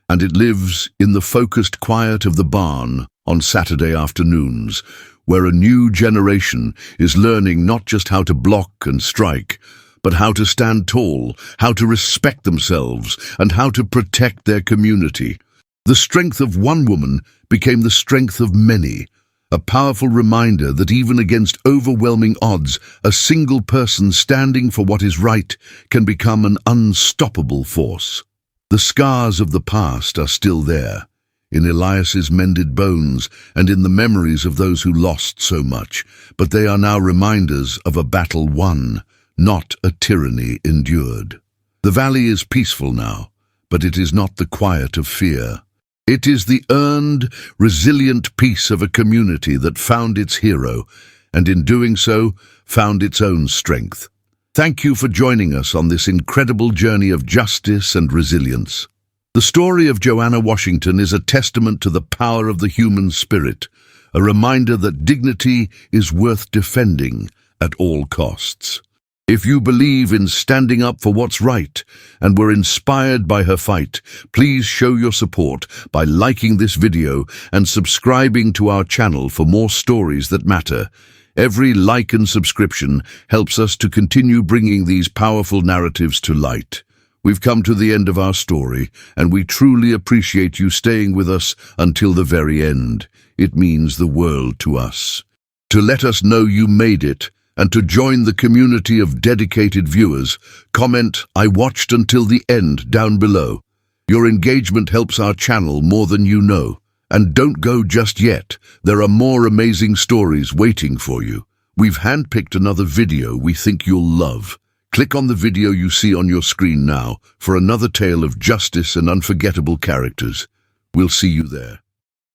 And it lives in the focused quiet of the barn on Saturday afternoons, where a new generation is learning not just how to block and strike, but how to stand tall, how to respect themselves, and how to protect their community. The strength of one woman became the strength of many, a powerful reminder that even against overwhelming odds, a single person standing for what is right can become an unstoppable force. The scars of the past are still there, in Elias's mended bones and in the memories of those who lost so much, but they are now reminders of a battle won, not a tyranny endured. The valley is peaceful now, but it is not the quiet of fear. It is the earned, resilient peace of a community that found its hero, and in doing so, found its own strength. Thank you for joining us on this incredible journey of justice and resilience. The story of Joanna Washington is a testament to the power of the human spirit, a reminder that dignity is worth defending at all costs. If you believe in standing up for what's right and were inspired by her fight, please show your support by liking this video and subscribing to our channel for more stories that matter. Every like and subscription helps us to continue bringing these powerful narratives to light. We've come to the end of our story, and we truly appreciate you staying with us until the very end. It means the world to us. To let us know you made it, and to join the community of dedicated viewers, comment "I watched until the end" down below. Your engagement helps our channel more than you know. And don't go just yet. There are more amazing stories waiting for you. We've handpicked another video we think you'll love. Click on the video you see on your screen now for another tale of justice and unforgettable characters. We'll see you there.